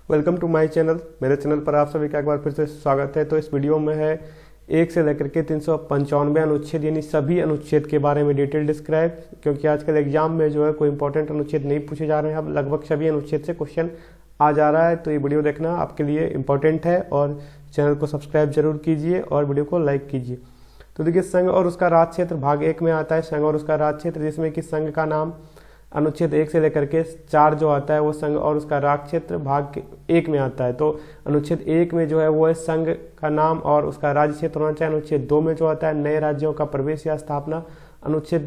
Welcome to my channel. मेरे channel पर आप सभी का एक बार फिर से स्वागत है। तो इस वीडियो में है 1 से लेकर के 395 अनुच्छेद यानी सभी अनुच्छेद के बारे में डिटेल डिस्क्राइब, क्योंकि आजकल एग्जाम में जो है कोई इंपॉर्टेंट अनुच्छेद नहीं पूछे जा रहे हैं। अब लगभग सभी अनुच्छेद से क्वेश्चन आ जा रहा है, तो ये वीडियो देखना आपके लिए इम्पोर्टेंट है और चैनल को सब्सक्राइब जरूर कीजिए और वीडियो को लाइक कीजिए। तो देखिए, संघ और उसका राज क्षेत्र भाग 1 में आता है संघ और उसका राज क्षेत्र, जिसमें कि संघ का नाम अनुच्छेद 1 से लेकर के 4 जो आता है वो संघ और उसका राज क्षेत्र भाग 1 में आता है। तो अनुच्छेद 1 में जो है वो है संघ का नाम और उसका राज्य क्षेत्र होना चाहिए। अनुच्छेद 2 में जो आता है नए राज्यों का प्रवेश या स्थापना। अनुच्छेद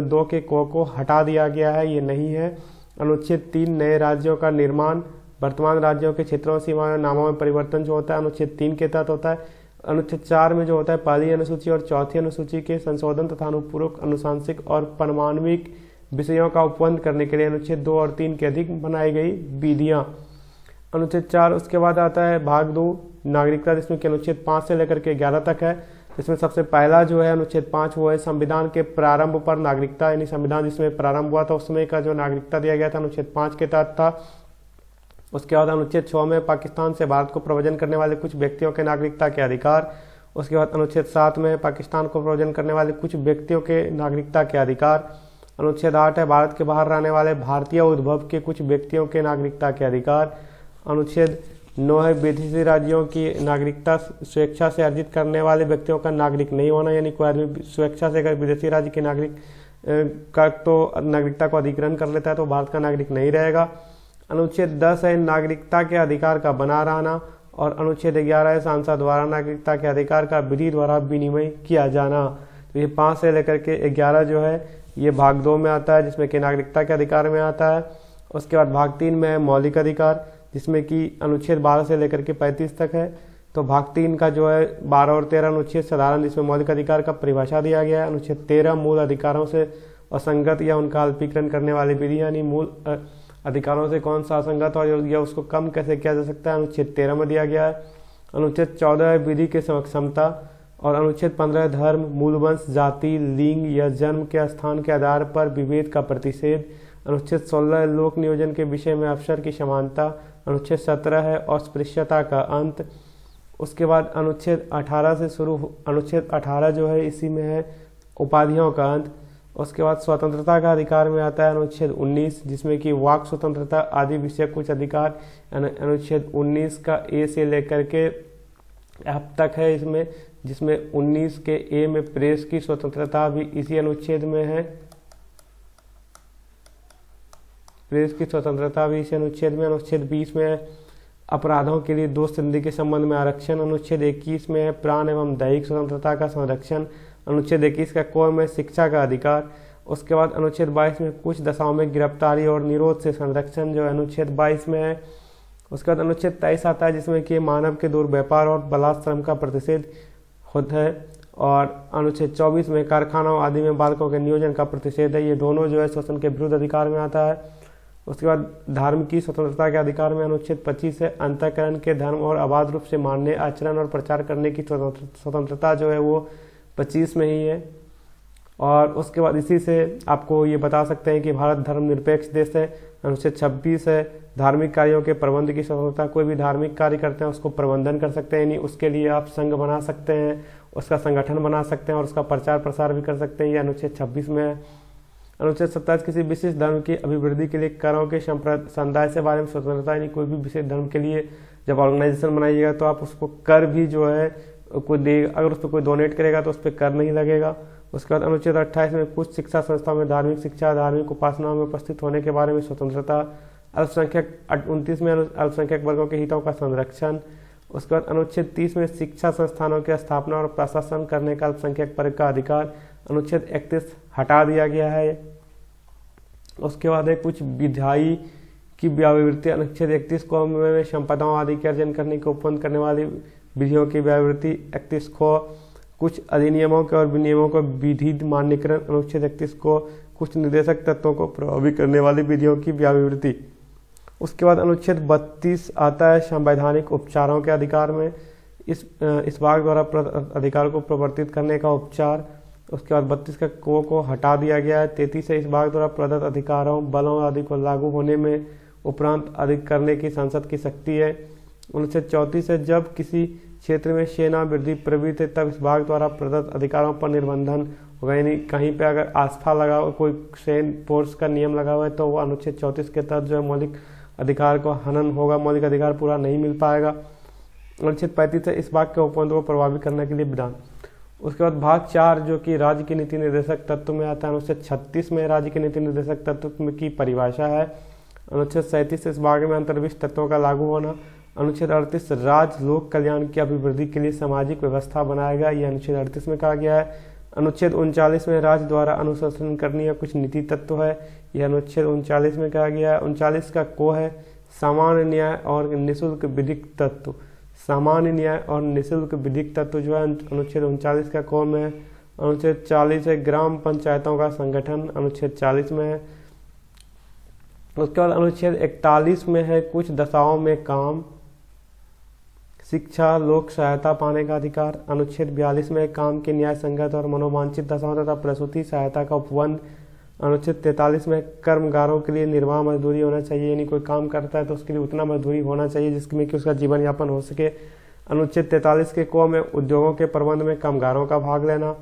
2 के को हटा दिया गया है, ये नहीं है। अनुच्छेद 3 नए राज्यों का निर्माण, वर्तमान राज्यों के क्षेत्रों सीमा नामों में परिवर्तन जो होता है अनुच्छेद 3 के तहत होता है। अनुच्छेद 4 में जो होता है पहली अनुसूची और चौथी अनुसूची के संशोधन तथा अनुपूरक अनुशांसिक और परमाणविक विषयों का उपबंध करने के लिए अनुच्छेद 2 और 3 के अधिक बनाई गई विधियां। अनुच्छेद 4 उसके बाद आता है भाग 2 नागरिकता, जिसमें कि अनुच्छेद 5 से लेकर के 11 तक है। इसमें सबसे पहला जो है अनुच्छेद 5 वो है संविधान के प्रारंभ पर नागरिकता, यानी संविधान जिसमें प्रारंभ हुआ था उसमें का जो नागरिकता दिया गया था अनुच्छेद 5 के तहत था। उसके बाद अनुच्छेद 6 में पाकिस्तान से भारत को प्रव्रजन करने वाले कुछ व्यक्तियों के नागरिकता के अधिकार। उसके बाद अनुच्छेद 7 में पाकिस्तान को प्रव्रजन करने वाले कुछ व्यक्तियों के नागरिकता के अधिकार। अनुच्छेद 8 है भारत के बाहर रहने वाले भारतीय उद्भव के कुछ व्यक्तियों के नागरिकता के अधिकार। अनुच्छेद 9 है विदेशी राज्यों की नागरिकता स्वेच्छा से अर्जित करने वाले व्यक्तियों का नागरिक नहीं होना, यानी कोई आदमी स्वेच्छा से अगर विदेशी राज्य के नागरिक का तो नागरिकता को अधिग्रहण कर लेता है तो भारत का नागरिक नहीं रहेगा। अनुच्छेद 10 है नागरिकता के अधिकार का बना रहना और अनुच्छेद 11 है सांसद द्वारा नागरिकता के अधिकार का विधि द्वारा विनिमय किया जाना। तो ये 5 से लेकर के 11 जो है ये भाग 2 में आता है, जिसमें कि नागरिकता के अधिकार में आता है। उसके बाद भाग 3 में है मौलिक अधिकार, जिसमें कि अनुच्छेद 12 से लेकर के 35 तक है। तो भाग 3 का जो है 12 और 13 अनुच्छेद साधारण, जिसमें मौलिक अधिकार का परिभाषा दिया गया है। अनुच्छेद 13 मूल अधिकारों से असंगत या उनका अल्पीकरण करने वाली विधि, यानी मूल अधिकारों से कौन सा असंगत और या उसको कम कैसे किया जा सकता है, अनुच्छेद 13 में दिया गया है। अनुच्छेद 14 है विधि के सक्षमता और अनुच्छेद 15 धर्म, मूलवंश, जाति, लिंग या जन्म के स्थान के आधार पर विभेद का प्रतिषेध। अनुच्छेद 16 लोक नियोजन के विषय में अवसर की समानता। अनुच्छेद 17 है अस्पृश्यता का अंत। उसके बाद अनुच्छेद 18 से शुरू, अनुच्छेद 18 जो है इसी में है उपाधियों का अंत। उसके बाद स्वतंत्रता का अधिकार में आता है अनुच्छेद 19, जिसमें कि वाक स्वतंत्रता आदि विषय कुछ अधिकार। अनुच्छेद 19 का ए से लेकर के अब तक है इसमें, जिसमें 19 के ए में प्रेस की स्वतंत्रता भी इसी अनुच्छेद में है। प्रेस की स्वतंत्रता भी इसी अनुच्छेद में। अनुच्छेद 20 में अपराधों के लिए दोष संधि के संबंध में आरक्षण। अनुच्छेद 21 में है प्राण एवं दैहिक स्वतंत्रता का संरक्षण। अनुच्छेद 21 का कोय में शिक्षा का अधिकार। उसके बाद अनुच्छेद 22 में कुछ दशाओं में गिरफ्तारी और निरोध से संरक्षण जो अनुच्छेद 22 में है। उसके बाद अनुच्छेद 23 आता है, जिसमें कि मानव के दुर्व्यापार और बलात्श्रम का प्रतिषेध होता है। और अनुच्छेद 24 में कारखानों आदि में बालकों के नियोजन का प्रतिषेध है। ये दोनों जो है शोषण के विरुद्ध अधिकार में आता है। उसके बाद धर्म की स्वतंत्रता के अधिकार में अनुच्छेद 25 है अंतःकरण के धर्म और अबाध रूप से मानने, आचरण और प्रचार करने की स्वतंत्रता जो है वो 25 में ही है। और उसके बाद इसी से आपको ये बता सकते हैं कि भारत धर्मनिरपेक्ष देश है। अनुच्छेद 26 है धार्मिक कार्यों के प्रबंध की स्वतंत्रता। कोई भी धार्मिक कार्य करते हैं उसको प्रबंधन कर सकते हैं, यानी उसके लिए आप संघ बना सकते हैं, उसका संगठन बना सकते हैं और उसका प्रचार प्रसार भी कर सकते हैं। ये अनुच्छेद 26 में है। अनुच्छेद 27 किसी विशेष धर्म की अभिवृद्धि के लिए करों के समुदाय से बारे में स्वतंत्रता, यानी कोई भी विशेष धर्म के लिए जब ऑर्गेनाइजेशन बनाइएगा तो आप उसको कर भी जो है कोई दे, अगर उस पर कोई डोनेट करेगा तो उस पर कर नहीं लगेगा। उसके बाद अनुच्छेद 28 में कुछ शिक्षा संस्थाओं में धार्मिक शिक्षा, धार्मिक उपासनाओं में उपस्थित होने के बारे में स्वतंत्रता। अल्पसंख्यक 29 में अल्पसंख्यक वर्गों के हितों का संरक्षण। उसके बाद अनुच्छेद 30 में शिक्षा संस्थानों की स्थापना और प्रशासन करने का अल्पसंख्यक वर्ग का अधिकार। अनुच्छेद 31 हटा दिया गया है। उसके बाद है कुछ विधायी की व्यावृत्ति। अनुच्छेद 31 को में संपदाओं आदि के अर्जन करने को उपबंध करने वाली विधियों की व्यावृत्ति। 31 को कुछ अधिनियमों के और विनियमों को विधि मान्यकरण। अनुच्छेद 31 को कुछ निर्देशक तत्वों को प्रभावित करने वाली विधियों की व्यावृत्ति। उसके बाद अनुच्छेद 32 आता है संवैधानिक उपचारों के अधिकार में। इस भाग द्वारा अधिकार को प्रवर्तित करने का उपचार। उसके बाद 32 का को हटा दिया गया है। 33 से इस भाग द्वारा प्रदत्त अधिकारों, बलों आदि को लागू होने में उपरांत अधिक करने की संसद की शक्ति है। अनुच्छेद 34 है, जब किसी क्षेत्र में सेना वृद्धि प्रवृत्ति है तब इस भाग द्वारा प्रदत्त अधिकारों पर निर्बंधन होगा। यानी कहीं पे अगर आस्था लगा हुआ, कोई सैन्य फोर्स का नियम लगा हुआ है तो वो अनुच्छेद 34 के तहत जो है मौलिक अधिकार को हनन होगा, मौलिक अधिकार पूरा नहीं मिल पाएगा। अनुच्छेद 35 है, इस भाग के उपबंध को प्रभावित करने के लिए विधान। उसके बाद भाग 4 जो कि राज्य की नीति निर्देशक तत्व में आता है, अनुच्छेद 36 में राज्य की नीति निर्देशक तत्व की परिभाषा है। अनुच्छेद 37 इस भाग में अंतर्विष्ट तत्वों का लागू होना। अनुच्छेद 38 राज्य लोक कल्याण की अभिवृद्धि के लिए सामाजिक व्यवस्था बनाएगा, यह अनुच्छेद 38 में कहा गया है। अनुच्छेद 39 में राज्य द्वारा अनुशासन करनी है कुछ नीति तत्व है, यह अनुच्छेद 39 में कहा गया है। 39 का को है सामान्य न्याय और निःशुल्क विधिक तत्व। सामान्य न्याय और निःशुल्क विधिक तत्व जो है अनुच्छेद 39 का को में है। अनुच्छेद 40 है ग्राम पंचायतों का संगठन, अनुच्छेद 40 में है। उसके बाद अनुच्छेद 41 में है कुछ दशाओं में काम, शिक्षा, लोक सहायता पाने का अधिकार। अनुच्छेद 42 में काम की न्याय संगत और मनोवांछित दशाओं तथा प्रसूति सहायता का उपबंध। अनुच्छेद 43 में कर्मगारों के लिए निर्वाह मजदूरी होना चाहिए, यानी कोई काम करता है तो उसके लिए उतना मजदूरी होना चाहिए जिसमें कि उसका जीवन यापन हो सके। अनुच्छेद 43 के को में उद्योगों के प्रबंध में कामगारों का भाग लेना,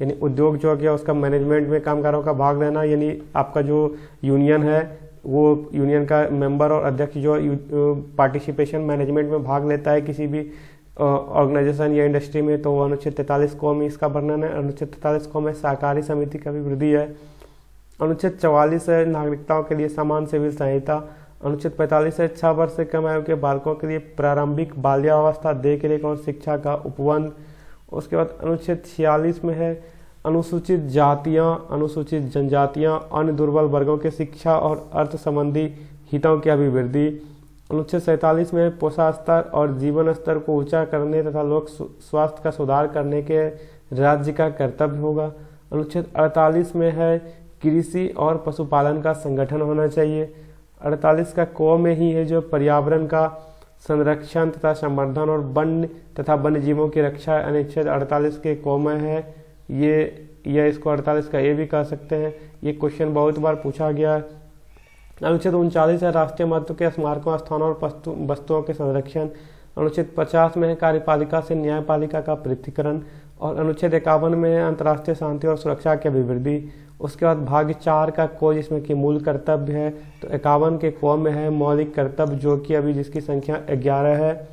यानी उद्योग जो किया उसका मैनेजमेंट में कामगारों का भाग लेना, यानी आपका जो यूनियन है वो यूनियन का मेंबर और अध्यक्ष जो पार्टिसिपेशन मैनेजमेंट में भाग लेता है किसी भी ऑर्गेनाइजेशन या इंडस्ट्री में, तो वो अनुच्छेद 43 को में इसका वर्णन है। अनुच्छेद 43 को में सहकारी समिति का भी वृद्धि है। अनुच्छेद 44 है नागरिकताओं के लिए समान सिविल संहिता। अनुच्छेद 45 है 6 वर्ष से कम आयु के बालकों के लिए प्रारंभिक बाल्यावस्था देखरेख और शिक्षा का उपबंध। उसके बाद अनुच्छेद 46 में है अनुसूचित जातियाँ, अनुसूचित जनजातियाँ, अन्य दुर्बल वर्गों के शिक्षा और अर्थ संबंधी हितों की अभिवृद्धि। अनुच्छेद 47 में पोषण स्तर और जीवन स्तर को ऊंचा करने तथा लोक स्वास्थ्य का सुधार करने के राज्य का कर्तव्य होगा। अनुच्छेद 48 में है कृषि और पशुपालन का संगठन होना चाहिए। 48 का को में ही है जो पर्यावरण का संरक्षण तथा संवर्धन और वन्य तथा वन्य जीवों की रक्षा। अनुच्छेद 48 के को में है ये इसको 48 का ये भी कह सकते हैं। ये क्वेश्चन बहुत बार पूछा गया है। अनुच्छेद 39 है राष्ट्रीय महत्व के स्मारकों, स्थानों और वस्तुओं के संरक्षण। अनुच्छेद 50 में है कार्यपालिका से न्यायपालिका का पृथक्करण। और अनुच्छेद 51 में है अंतर्राष्ट्रीय शांति और सुरक्षा की अभिवृद्धि। उसके बाद भाग 4 का को जिसमें कि मूल कर्तव्य है, तो 51 के को में है मौलिक कर्तव्य जो कि अभी जिसकी संख्या 11 है।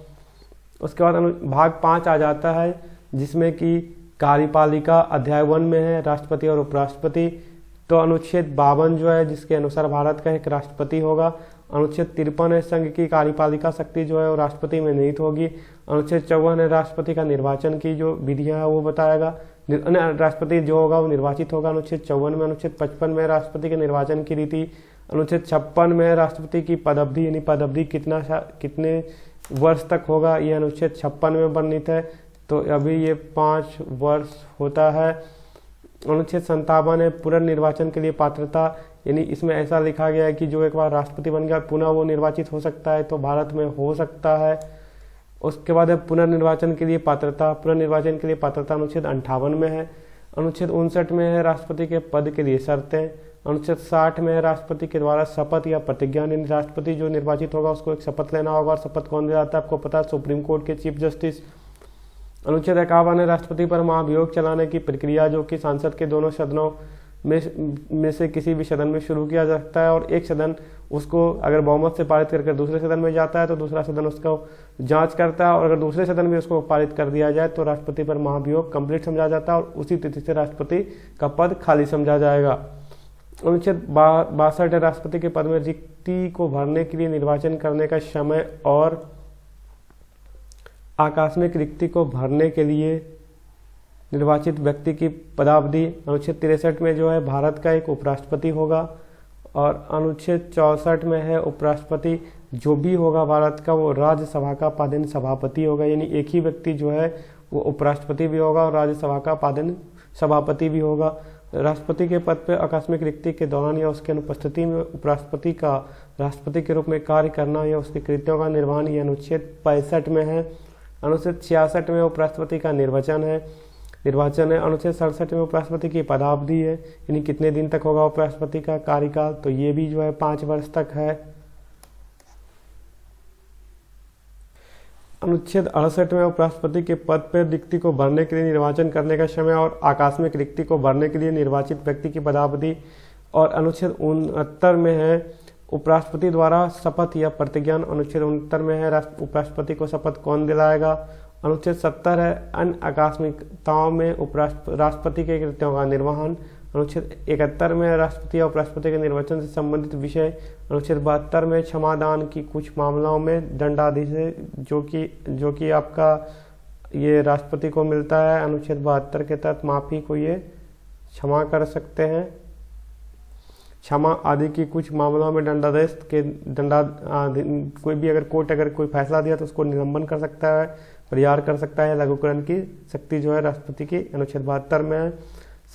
उसके बाद भाग 5 आ जाता है जिसमें कि कार्यपालिका अध्याय 1 में है राष्ट्रपति और उपराष्ट्रपति। तो अनुच्छेद 52 जो है जिसके अनुसार भारत का एक राष्ट्रपति होगा। अनुच्छेद 53 है संघ की कार्यपालिका शक्ति जो है वो राष्ट्रपति में निहित होगी। अनुच्छेद 54 है राष्ट्रपति का निर्वाचन की जो विधियां है वो बताएगा, राष्ट्रपति जो होगा वो निर्वाचित होगा अनुच्छेद 54 में। अनुच्छेद 55 में राष्ट्रपति के निर्वाचन की रीति। अनुच्छेद 56 में राष्ट्रपति की पदअवधि, यानी पदअवधि कितने वर्ष तक होगा, ये अनुच्छेद 56 में वर्णित है। तो अभी ये 5 वर्ष होता है। अनुच्छेद 57 है पुनर्निर्वाचन के लिए पात्रता, यानी इसमें ऐसा लिखा गया है कि जो एक बार राष्ट्रपति बन गया पुनः वो निर्वाचित हो सकता है, तो भारत में हो सकता है। उसके बाद है पुनर्निर्वाचन के लिए पात्रता। पुनर्निर्वाचन के लिए पात्रता अनुच्छेद 58 में है। अनुच्छेद 59 में है राष्ट्रपति के पद के लिए शर्तें। अनुच्छेद 60 में है राष्ट्रपति के द्वारा शपथ या प्रतिज्ञा, यानी राष्ट्रपति जो निर्वाचित होगा उसको एक शपथ लेना होगा। और शपथ कौन दिलाता है आपको पता है, सुप्रीम कोर्ट के चीफ जस्टिस। अनुच्छेद 51 है राष्ट्रपति पर महाभियोग चलाने की प्रक्रिया जो कि संसद के दोनों सदनों में से किसी भी सदन में शुरू किया जा सकता है। और एक सदन उसको अगर बहुमत से पारित करके दूसरे सदन में जाता है तो दूसरा सदन उसको जांच करता है, और अगर दूसरे सदन में उसको पारित कर दिया जाए तो राष्ट्रपति पर महाभियोग कंप्लीट समझा जाता है और उसी तिथि से राष्ट्रपति का पद खाली समझा जाएगा। अनुच्छेद 62 है राष्ट्रपति के पद में रिक्ति को भरने के लिए निर्वाचन करने का समय और आकस्मिक रिक्ति को भरने के लिए निर्वाचित व्यक्ति की पदावधि। अनुच्छेद 63 में जो है भारत का एक उपराष्ट्रपति होगा। और अनुच्छेद 64 में है उपराष्ट्रपति जो भी होगा भारत का वो राज्यसभा का पादेन सभापति होगा, यानी एक ही व्यक्ति जो है वो उपराष्ट्रपति भी होगा और राज्यसभा का पादेन सभापति भी होगा। राष्ट्रपति के पद पर आकस्मिक रिक्ति के दौरान या उसके अनुपस्थिति में उपराष्ट्रपति का राष्ट्रपति के रूप में कार्य करना या उसके कृत्यों का निर्वहन, ये अनुच्छेद 65 में है। अनुच्छेद 66 में उपराष्ट्रपति का निर्वाचन है। अनुच्छेद 67 में उपराष्ट्रपति की पदावधि है, यानी कितने दिन तक होगा उपराष्ट्रपति का कार्यकाल, तो ये भी जो है 5 वर्ष तक है। अनुच्छेद 68 में उपराष्ट्रपति के पद पर रिक्ति को भरने के लिए निर्वाचन करने का समय और आकस्मिक रिक्ति को भरने के लिए निर्वाचित व्यक्ति की पदावधि। और अनुच्छेद 69 में है उपराष्ट्रपति द्वारा शपथ या प्रतिज्ञान। अनुच्छेद 69 में है उपराष्ट्रपति को शपथ कौन दिलाएगा। अनुच्छेद 70 है अन्य आकस्मिकताओं में राष्ट्रपति के कृत्यों का निर्वहन। अनुच्छेद 71 में राष्ट्रपति या उपराष्ट्रपति के निर्वाचन से संबंधित विषय। अनुच्छेद 72 में क्षमादान की कुछ मामलों में दंडाधीश जो कि आपका ये राष्ट्रपति को मिलता है। अनुच्छेद 72 के तहत माफी को ये क्षमा कर सकते हैं। क्षमा आदि की कुछ मामलों में दंडादेश के कोई भी अगर कोर्ट अगर कोई फैसला दिया तो उसको निलंबन कर सकता है, परिहार कर सकता है। लघुकरण की शक्ति जो है राष्ट्रपति की अनुच्छेद 72 में है।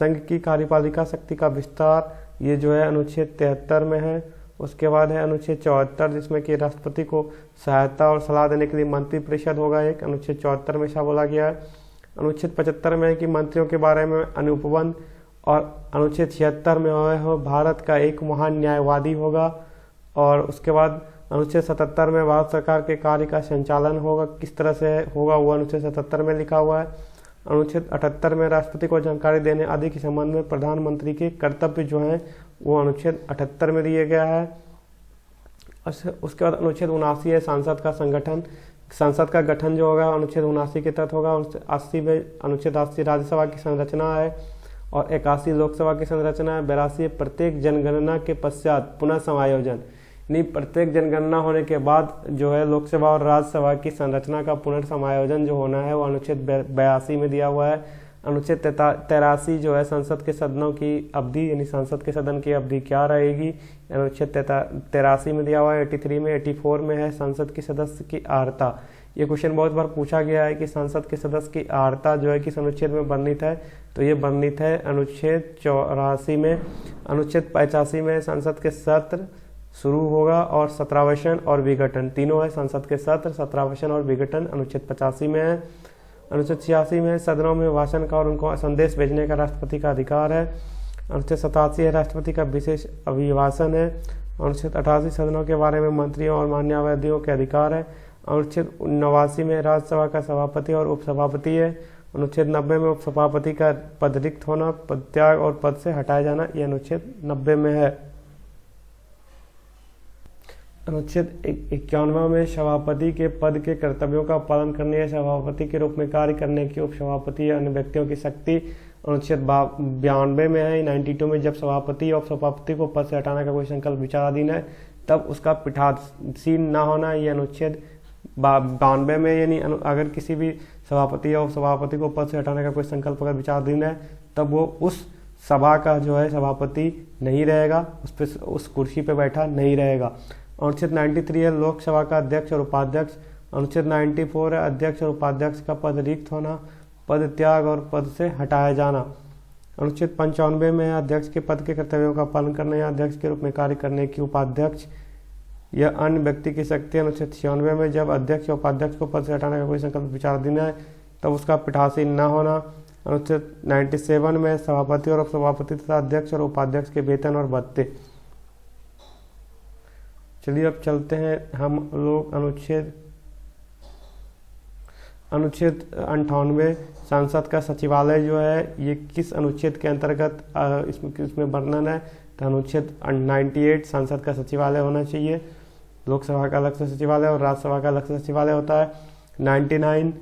संघ की कार्यपालिका शक्ति का विस्तार ये जो है अनुच्छेद 73 में है। उसके बाद है अनुच्छेद 74 जिसमें कि राष्ट्रपति को सहायता और सलाह देने के लिए मंत्री परिषद होगा एक। अनुच्छेद 74 में ऐसा बोला गया है। अनुच्छेद 75 में है कि मंत्रियों के बारे में अनुपबंध। और अनुच्छेद 76 में हो भारत का एक महान न्यायवादी होगा। और उसके बाद अनुच्छेद 77 में भारत सरकार के कार्य का संचालन होगा, किस तरह से होगा वो अनुच्छेद 77 में लिखा हुआ है। अनुच्छेद 78 में राष्ट्रपति को जानकारी देने आदि के संबंध में प्रधानमंत्री के कर्तव्य जो हैं वो अनुच्छेद 78 में दिए गया है। उसके बाद अनुच्छेद 79 है सांसद का संगठन। संसद का गठन जो होगा अनुच्छेद 79 के तहत होगा। अनुच्छेद 80 राज्यसभा की संरचना है और 81 लोकसभा की संरचना है। 82 प्रत्येक जनगणना के पश्चात पुनः समायोजन, यानी प्रत्येक जनगणना होने के बाद जो है लोकसभा और राज्यसभा की संरचना का पुनर्समायोजन जो होना है वो अनुच्छेद 82 में दिया हुआ है। अनुच्छेद 83 जो है संसद के सदनों की अवधि, यानी संसद के सदन की अवधि क्या रहेगी, अनुच्छेद 83 में दिया हुआ है। 83 में 84 में है संसद के सदस्य की अर्हता। ये क्वेश्चन बहुत बार पूछा गया है कि संसद के सदस्य की अर्हता जो है किस अनुच्छेद में वर्णित है, तो ये वर्णित है अनुच्छेद 84 में। अनुच्छेद 85 में संसद के सत्र शुरू होगा और सत्रावसान और विघटन तीनों है। संसद के सत्र, सत्रावसान और विघटन अनुच्छेद 85 में है। अनुच्छेद 86 में सदनों में भाषण का और उनको संदेश भेजने का राष्ट्रपति का अधिकार है। अनुच्छेद 87 है राष्ट्रपति का विशेष अभिभाषण है। अनुच्छेद 88 सदनों के बारे में मंत्रियों और मान्यवरों के अधिकार है। अनुच्छेद 89 में राज्यसभा का सभापति और उपसभापति है। अनुच्छेद 90 में उपसभापति का पद रिक्त होना, पदत्याग और पद से हटाया जाना, ये अनुच्छेद 90 में है। अनुच्छेद 91 में सभापति के पद के कर्तव्यों का पालन करने या सभापति के रूप में कार्य करने की उपसभापति या अन्य व्यक्तियों की शक्ति। अनुच्छेद 92 में है 92 में जब सभापति और उपसभापति को पद से हटाने का कोई संकल्प विचाराधीन है तब उसका पीठासीन न होना, ये अनुच्छेद 92 में, यानी अगर किसी भी सभापति या उपसभापति को पद से हटाने का कोई संकल्प अगर विचाराधीन है तब वो उस सभा का जो है सभापति नहीं रहेगा, उस कुर्सी पे बैठा नहीं रहेगा। अनुच्छेद 93 है लोकसभा का अध्यक्ष और उपाध्यक्ष। अनुच्छेद 94 है अध्यक्ष और उपाध्यक्ष का पद रिक्त होना, पद त्याग और पद से हटाया जाना। अनुच्छेद 95 में है अध्यक्ष के पद के कर्तव्यों का पालन करने या अध्यक्ष के रूप में कार्य करने की उपाध्यक्ष या अन्य व्यक्ति की शक्ति। अनुच्छेद 96 में जब अध्यक्ष या उपाध्यक्ष को पद से हटाने का कोई संकल्प विचाराधीन है तब उसका पीठासीन न होना। अनुच्छेद 97 में सभापति और उपसभापति तथा अध्यक्ष और उपाध्यक्ष के वेतन और भत्ते। चलिए अब चलते हैं हम लोग अनुच्छेद 98 संसद का सचिवालय जो है ये किस अनुच्छेद के अंतर्गत इसमें वर्णन है, तो अनुच्छेद 98 संसद का सचिवालय होना चाहिए। लोकसभा का अलग से सचिवालय और राज्यसभा का अलग से सचिवालय होता है। 99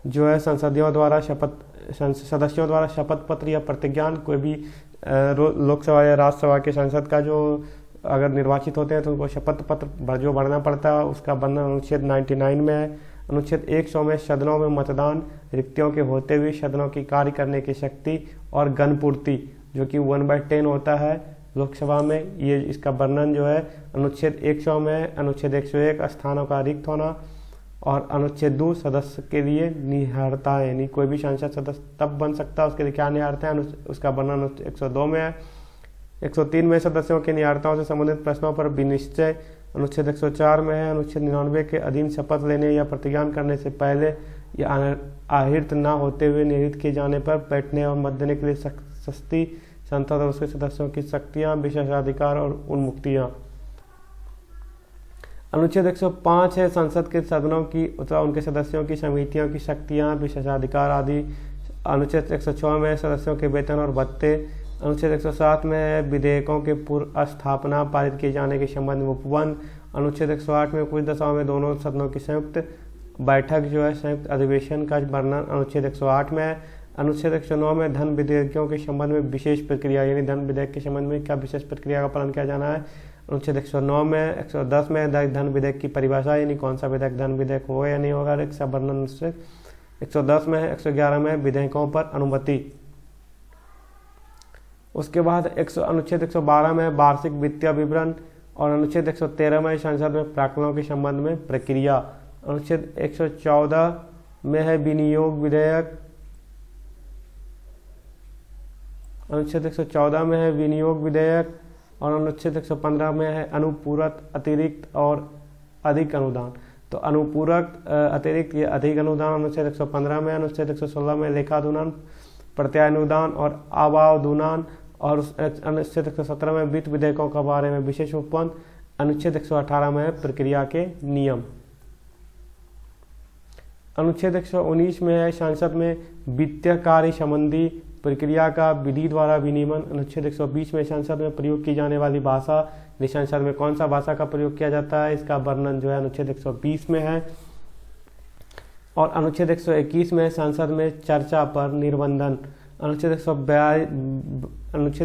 जो है सदस्यों द्वारा शपथ पत्र या प्रतिज्ञान, कोई भी लोकसभा या राज्यसभा के सांसद का जो अगर निर्वाचित होते हैं तो उनको शपथ पत्र जो भरना पड़ता है उसका वर्णन अनुच्छेद 99 में है। अनुच्छेद 100 में सदनों में मतदान, रिक्तियों के होते हुए सदनों की कार्य करने की शक्ति और गणपूर्ति जो कि 1/10 होता है लोकसभा में, ये इसका वर्णन जो है अनुच्छेद 100 में। अनुच्छेद 101 स्थानों का रिक्त होना और अनुच्छेद 2 सदस्य के लिए निहारता है, यानी कोई भी सांसद सदस्य तब बन सकता है उसके लिए क्या निहारता है, उसका वर्णन 102 में है। 103 में सदस्यों की निहारताओं से संबंधित प्रश्नों पर विनिश्चय अनुच्छेद 104 में है। अनुच्छेद 99 के अधीन शपथ लेने या प्रतिज्ञान करने से पहले या आहृत न होते हुए निहित किए जाने पर बैठने और मत देने के लिए सस्ती संसद और उसके सदस्यों की शक्तियाँ, विशेषाधिकार और उन्मुक्तियाँ। अनुच्छेद 105 है संसद के सदनों की अथवा उनके सदस्यों की समितियों की शक्तियां, विशेषाधिकार आदि। अनुच्छेद 106 में सदस्यों के वेतन और भत्ते। अनुच्छेद 107 में है विधेयकों के पूर्व स्थापना पारित किए जाने के संबंध में उपबंध। अनुच्छेद 108 में कुछ दशाओं में दोनों सदनों की संयुक्त बैठक जो है संयुक्त अधिवेशन का वर्णन अनुच्छेद 108 में है। अनुच्छेद 109 में धन विधेयकों के संबंध में विशेष प्रक्रिया, यानी धन विधेयक के संबंध में क्या विशेष प्रक्रिया का पालन किया जाना है। अनुच्छेद 109 में 110 में धन विधेयक की परिभाषा, यानी कौन सा विधेयक धन विधेयक होगा या नहीं होगा, इसका वर्णन अनुच्छेद 110 में है। 111 में विधेयकों पर अनुमति। उसके बाद अनुच्छेद 112 में वार्षिक वित्तीय विवरण और अनुच्छेद 113 में संसद में प्राक्कलनों के संबंध में प्रक्रिया। अनुच्छेद 114 में है विनियोग विधेयक। अनुच्छेद 114 में है विनियोग विधेयक और अनुच्छेद 115 में है अनुपूरक अतिरिक्त और अधिक अनुदान। तो अनुपूरक अतिरिक्त ये अधिक अनुदान अनुच्छेद 115 में। अनुच्छेद 116 में लेखानुदान, प्रत्यानुदान और अभावनुदान और अनुच्छेद 117 में वित्त विधेयकों के बारे में विशेष उपबंध। अनुच्छेद 118 में है प्रक्रिया के नियम। अनुच्छेद 119 में है संसद में वित्तीय कार्य संबंधी प्रक्रिया का विधि द्वारा विनियमन। अनुच्छेद 120 में संसद में प्रयोग की जाने वाली भाषा, संसद में कौन सा भाषा का प्रयोग किया जाता है, इसका वर्णन जो है अनुच्छेद 120 में है। और अनुच्छेद 121 में संसद में चर्चा पर निर्बंधन। अनुच्छेद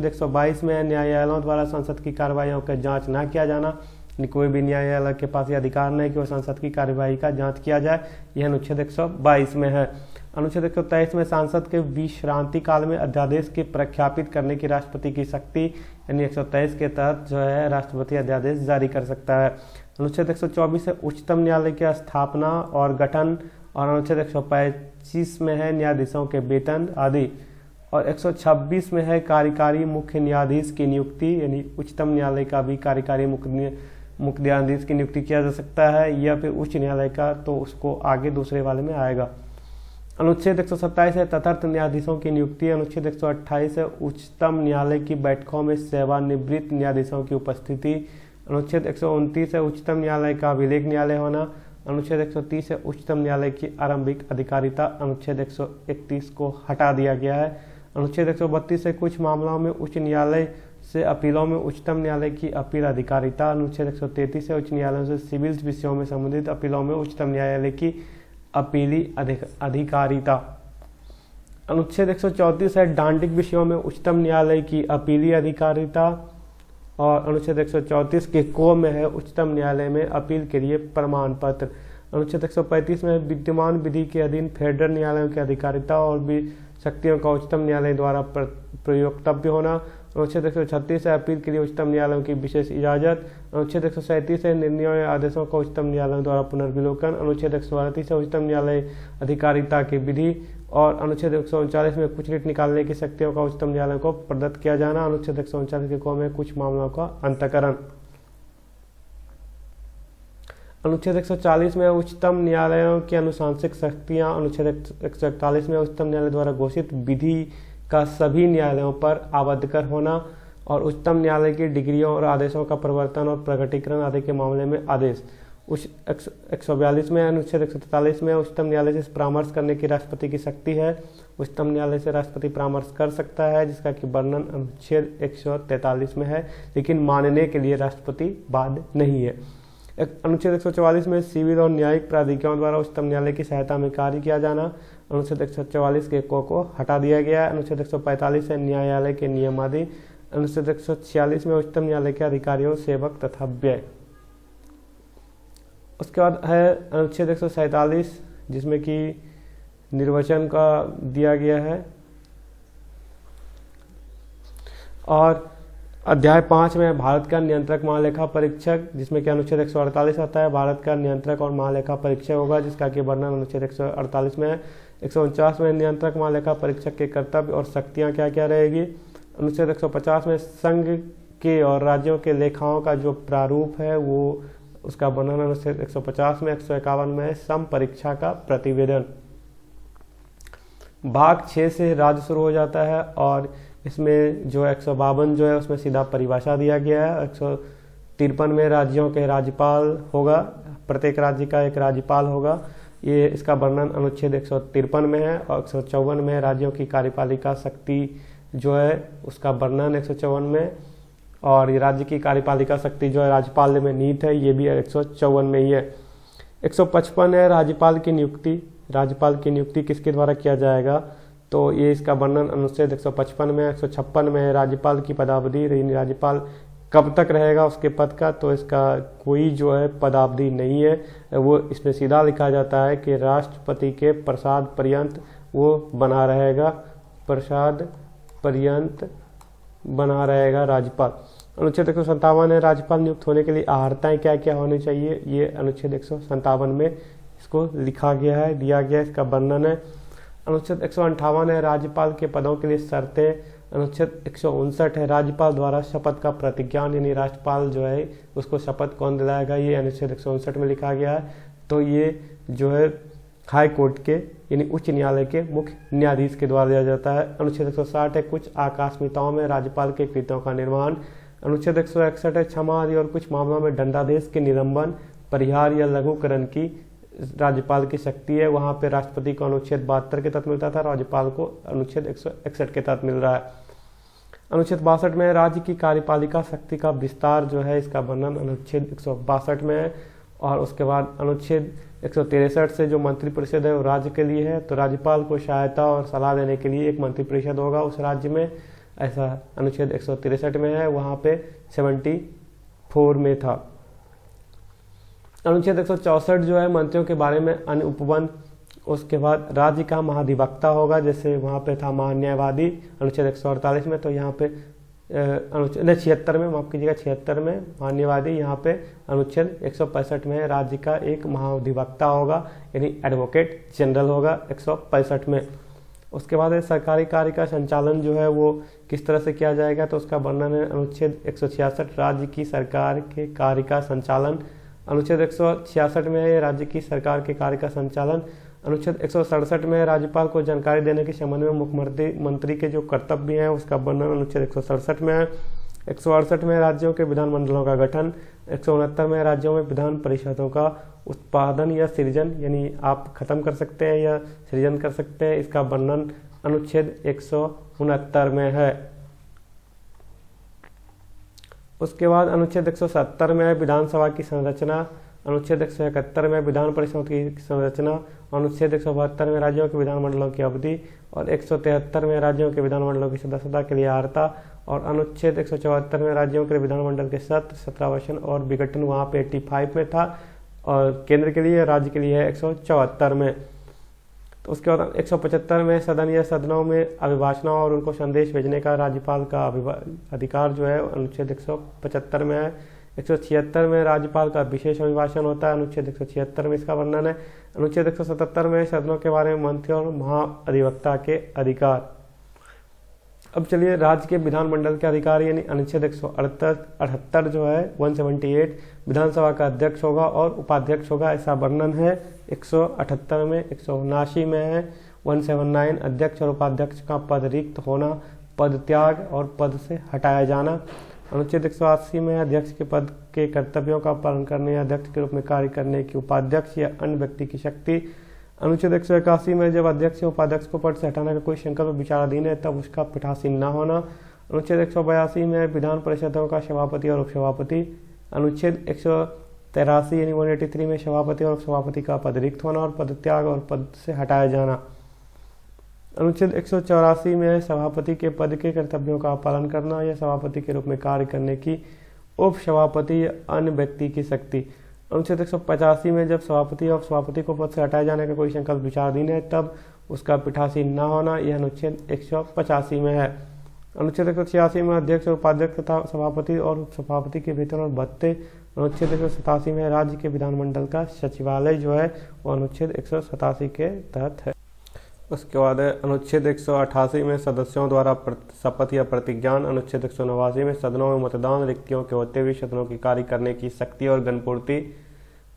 122 में न्यायालयों द्वारा संसद की कार्रवाइयों का जांच न किया जाना, कोई भी न्यायालय के पास यह अधिकार नहीं कि वह संसद की कार्यवाही का जांच किया जाए, यह अनुच्छेद 122 में है। अनुच्छेद 123 में सांसद के विश्रांति काल में अध्यादेश के प्रख्यापित करने की राष्ट्रपति की शक्ति, यानी 123 के तहत जो है राष्ट्रपति अध्यादेश जारी कर सकता है। अनुच्छेद 124 है उच्चतम न्यायालय की स्थापना और गठन और अनुच्छेद 125 में है न्यायाधीशों के वेतन आदि। और 126 में है कार्यकारी मुख्य न्यायाधीश की नियुक्ति, यानी उच्चतम न्यायालय का भी कार्यकारी मुख्य न्यायाधीश की नियुक्ति किया जा सकता है, या फिर उच्च न्यायालय का तो उसको आगे दूसरे वाले में आएगा। अनुच्छेद 127 है तथार्थ न्यायाधीशों की नियुक्ति। अनुच्छेद 128 है उच्चतम न्यायालय की बैठकों में सेवानिवृत्त न्यायाधीशों की उपस्थिति। अनुच्छेद 129 है उच्चतम न्यायालय का अभिलेख न्यायालय होना। अनुच्छेद 130 है उच्चतम न्यायालय की आरंभिक अधिकारिता। अनुच्छेद 131 को हटा दिया गया है। अनुच्छेद 132 है कुछ मामलों में उच्च न्यायालय से अपीलों में उच्चतम न्यायालय की अपील अधिकारिता। अनुच्छेद 133 है उच्च न्यायालयों से सिविल विषयों में संबंधित अपीलों में उच्चतम न्यायालय की अपीली अधिकारिता। अनुच्छेद 134 है डांडिक विषयों में उच्चतम न्यायालय की अपीली अधिकारिता। और अनुच्छेद 134 के को में है उच्चतम न्यायालय में अपील के लिए प्रमाण पत्र। अनुच्छेद 135 में विद्यमान विधि के अधीन फेडरल न्यायालयों की अधिकारिता और भी शक्तियों का उच्चतम न्यायालय द्वारा प्रयोक्तव्य होना। अनुच्छेद 136 है अपील के लिए उच्चतम न्यायालयों की विशेष इजाजत। अनुच्छेद 137 है निर्णयों या आदेशों का उच्चतम न्यायालयों द्वारा पुनर्विलोकन। अनुच्छेद 138 है उच्चतम न्यायालय अधिकारिता की विधि। और अनुच्छेद 139 में कुछ रिट निकालने की शक्तियों का उच्चतम न्यायालय को प्रदत्त किया जाना। अनुच्छेद 139 के को में कुछ मामलों का अंतःकरण। अनुच्छेद 140 में उच्चतम न्यायालयों की अनुशासनिक शक्तियां। अनुच्छेद 141 में उच्चतम न्यायालय द्वारा घोषित विधि का सभी न्यायालयों पर आबद्धकर होना। और उच्चतम न्यायालय की डिग्रियों और आदेशों का प्रवर्तन और प्रकटीकरण आदि के मामले में आदेश। 142 में अनुच्छेद 143 में उच्चतम न्यायालय से परामर्श करने की राष्ट्रपति की शक्ति है। उच्चतम न्यायालय से राष्ट्रपति परामर्श कर सकता है, जिसका कि वर्णन अनुच्छेद 143 में है, लेकिन मानने के लिए राष्ट्रपति बाध्य नहीं है। अनुच्छेद 144 में सिविल और न्यायिक प्राधिकरणों द्वारा उच्चतम न्यायालय की सहायता में कार्य किया जाना। अनुच्छेद 144 के को हटा दिया गया है। अनुच्छेद 145 है न्यायालय के नियम आदि। अनुच्छेद 146 में उच्चतम न्यायालय के अधिकारियों, सेवक तथा व्यय। उसके बाद है अनुच्छेद 147 जिसमें कि निर्वचन का दिया गया है। और अध्याय 5 में भारत का नियंत्रक महालेखा परीक्षक, जिसमें कि अनुच्छेद 148 आता है भारत का नियंत्रक और महालेखा परीक्षक होगा, जिसका कि वर्णन अनुच्छेद 148 में है। 149 में नियंत्रक महालेखा परीक्षक के कर्तव्य और शक्तियां क्या क्या रहेगी। अनुच्छेद 150 में संघ के और राज्यों के लेखाओं का जो प्रारूप है वो उसका वर्णन अनुच्छेद 150 में। 151 में सम परीक्षा का प्रतिवेदन। भाग 6 से राज्य शुरू हो जाता है और इसमें जो 152 जो है उसमें सीधा परिभाषा दिया गया है। 153 में राज्यों के राज्यपाल होगा, प्रत्येक राज्य का एक राज्यपाल होगा, ये इसका वर्णन अनुच्छेद 153 में है। और 154 में राज्यों की कार्यपालिका शक्ति जो है उसका वर्णन 154 में, और ये राज्य की कार्यपालिका शक्ति जो है राज्यपाल में नीत है, ये भी 154 में ही है। 155 है राज्यपाल की नियुक्ति। राज्यपाल की नियुक्ति किसके द्वारा किया जाएगा, तो ये इसका वर्णन अनुच्छेद 155 में। 156 में है राज्यपाल की पदावधि, राज्यपाल कब तक रहेगा उसके पद का, तो इसका कोई जो है पदावधि नहीं है, वो इसमें सीधा लिखा जाता है कि राष्ट्रपति के प्रसाद पर्यंत वो बना रहेगा, प्रसाद पर्यंत बना रहेगा राज्यपाल। अनुच्छेद 157 है राज्यपाल नियुक्त होने के लिए अर्हताएं क्या क्या होनी चाहिए, ये अनुच्छेद 157 में इसको लिखा गया है, दिया गया है, इसका वर्णन है। अनुच्छेद 158 है राज्यपाल के पदों के लिए शर्तें। अनुच्छेद 159 है राज्यपाल द्वारा शपथ का प्रतिज्ञान, यानी राज्यपाल जो है उसको शपथ कौन दिलाएगा, ये अनुच्छेद 159 में लिखा गया है। तो ये जो है हाई कोर्ट के यानी उच्च न्यायालय के मुख्य न्यायाधीश के द्वारा दिया जाता है। अनुच्छेद 160 है कुछ आकस्मिकताओं में राज्यपाल के कृत्यों का निर्वहन। अनुच्छेद 161 है क्षमा आदि और कुछ मामलों में दंडादेश के निलंबन, परिहार या लघुकरण की राज्यपाल की शक्ति है। वहाँ पे राष्ट्रपति को अनुच्छेद 72 के तहत मिलता था, राज्यपाल को अनुच्छेद 161 के तहत मिल रहा है। अनुच्छेद 62 में राज्य की कार्यपालिका शक्ति का विस्तार जो है इसका वर्णन अनुच्छेद 162 में है। और उसके बाद अनुच्छेद 163 से जो मंत्रिपरिषद है वो राज्य के लिए है, तो राज्यपाल को सहायता और सलाह देने के लिए एक मंत्रिपरिषद होगा उस राज्य में, ऐसा अनुच्छेद 163 में है, वहाँ पे 74 में था। अनुच्छेद 164 जो है मंत्रियों के बारे में अन्य उपबंध। उसके बाद राज्य का महाधिवक्ता होगा, जैसे वहाँ पे था महान्यायवादी अनुच्छेद 148 में, तो यहाँ पे अनुच्छेद 76 में, माफ कीजिएगा 76 में महान्यायवादी, यहाँ पे अनुच्छेद 165 में राज्य का एक महाधिवक्ता होगा यानी एडवोकेट जनरल होगा 165 में। उसके बाद सरकारी कार्य का संचालन जो है वो किस तरह से किया जाएगा, तो उसका वर्णन है अनुच्छेद 166 राज्य की सरकार के कार्य का संचालन। अनुच्छेद 166 में है राज्य की सरकार के कार्य का संचालन। अनुच्छेद 167 में राज्यपाल को जानकारी देने के संबंध में मुख्यमंत्री के जो कर्तव्य हैं उसका वर्णन अनुच्छेद 167 में है। 168 में राज्यों के विधानमंडलों का गठन। 169 में राज्यों में विधान परिषदों का उत्पादन या सृजन, यानी आप खत्म कर सकते हैं या सृजन कर सकते हैं, इसका वर्णन अनुच्छेद 169 में है। उसके बाद अनुच्छेद 170 में है विधानसभा की संरचना। अनुच्छेद 171 में विधान परिषद की संरचना। अनुच्छेद 172 में राज्यों के विधानमंडलों की अवधि और 173 में राज्यों के विधानमंडलों की सदस्यता के लिए अर्हता और अनुच्छेद 174 में राज्यों के विधानमंडल के सत्र, सत्रावसन और विघटन वहाँ पे 85 में था और केंद्र के लिए राज्य के लिए है 174 में। तो उसके बाद 175 में सदन या सदनों में अभिभाषणों और उनको संदेश भेजने का राज्यपाल का अधिकार जो है अनुच्छेद 175 में है। 176 में राज्यपाल का विशेष अभिभाषण होता है, अनुच्छेद 176 में इसका वर्णन है। अनुच्छेद 177 में सदनों के बारे में मंत्री और महाधिवक्ता के अधिकार। अब चलिए राज्य के विधानमंडल के अधिकार यानी अनुच्छेद 178 जो है 178 विधानसभा का अध्यक्ष होगा और उपाध्यक्ष होगा, ऐसा वर्णन है 178 में। 179 में है 179 अध्यक्ष और उपाध्यक्ष का पद रिक्त होना, पद त्याग और पद से हटाया जाना। अनुच्छेद 180 में अध्यक्ष के पद के कर्तव्यों का पालन करने या अध्यक्ष के रूप में कार्य करने की उपाध्यक्ष या अन्य व्यक्ति की शक्ति। अनुच्छेद 181 में जब अध्यक्ष या उपाध्यक्ष को पद से हटाने का कोई संकल्प विचाराधीन है तब उसका पीठासीन न होना। अनुच्छेद 182 में विधान परिषदों का सभापति और उपसभापति। अनुच्छेद 183 यानी 183 में सभापति और उपसभापति का पद रिक्त होना और पद त्याग और पद से हटाया जाना। अनुच्छेद 184 में सभापति के पद के कर्तव्यों का पालन करना या सभापति के रूप में कार्य करने की उपसभापति या अन्य व्यक्ति की शक्ति। अनुच्छेद 185 में जब सभापति और सभापति को पद से हटाए जाने का कोई संकल्प विचाराधीन है तब उसका पीठासीन न होना, यह अनुच्छेद 185 में है। अनुच्छेद 186 में अध्यक्ष और उपाध्यक्ष तथा सभापति और उपसभापति के वेतन और भत्ते। अनुच्छेद 187 में राज्य के विधानमंडल का सचिवालय जो है वो अनुच्छेद 187 के तहत है। उसके बाद है अनुच्छेद 188 में सदस्यों द्वारा शपथ या प्रतिज्ञान। अनुच्छेद 189 में सदनों में मतदान रिक्तियों के होते हुए सदनों की कार्य करने की शक्ति और गणपूर्ति।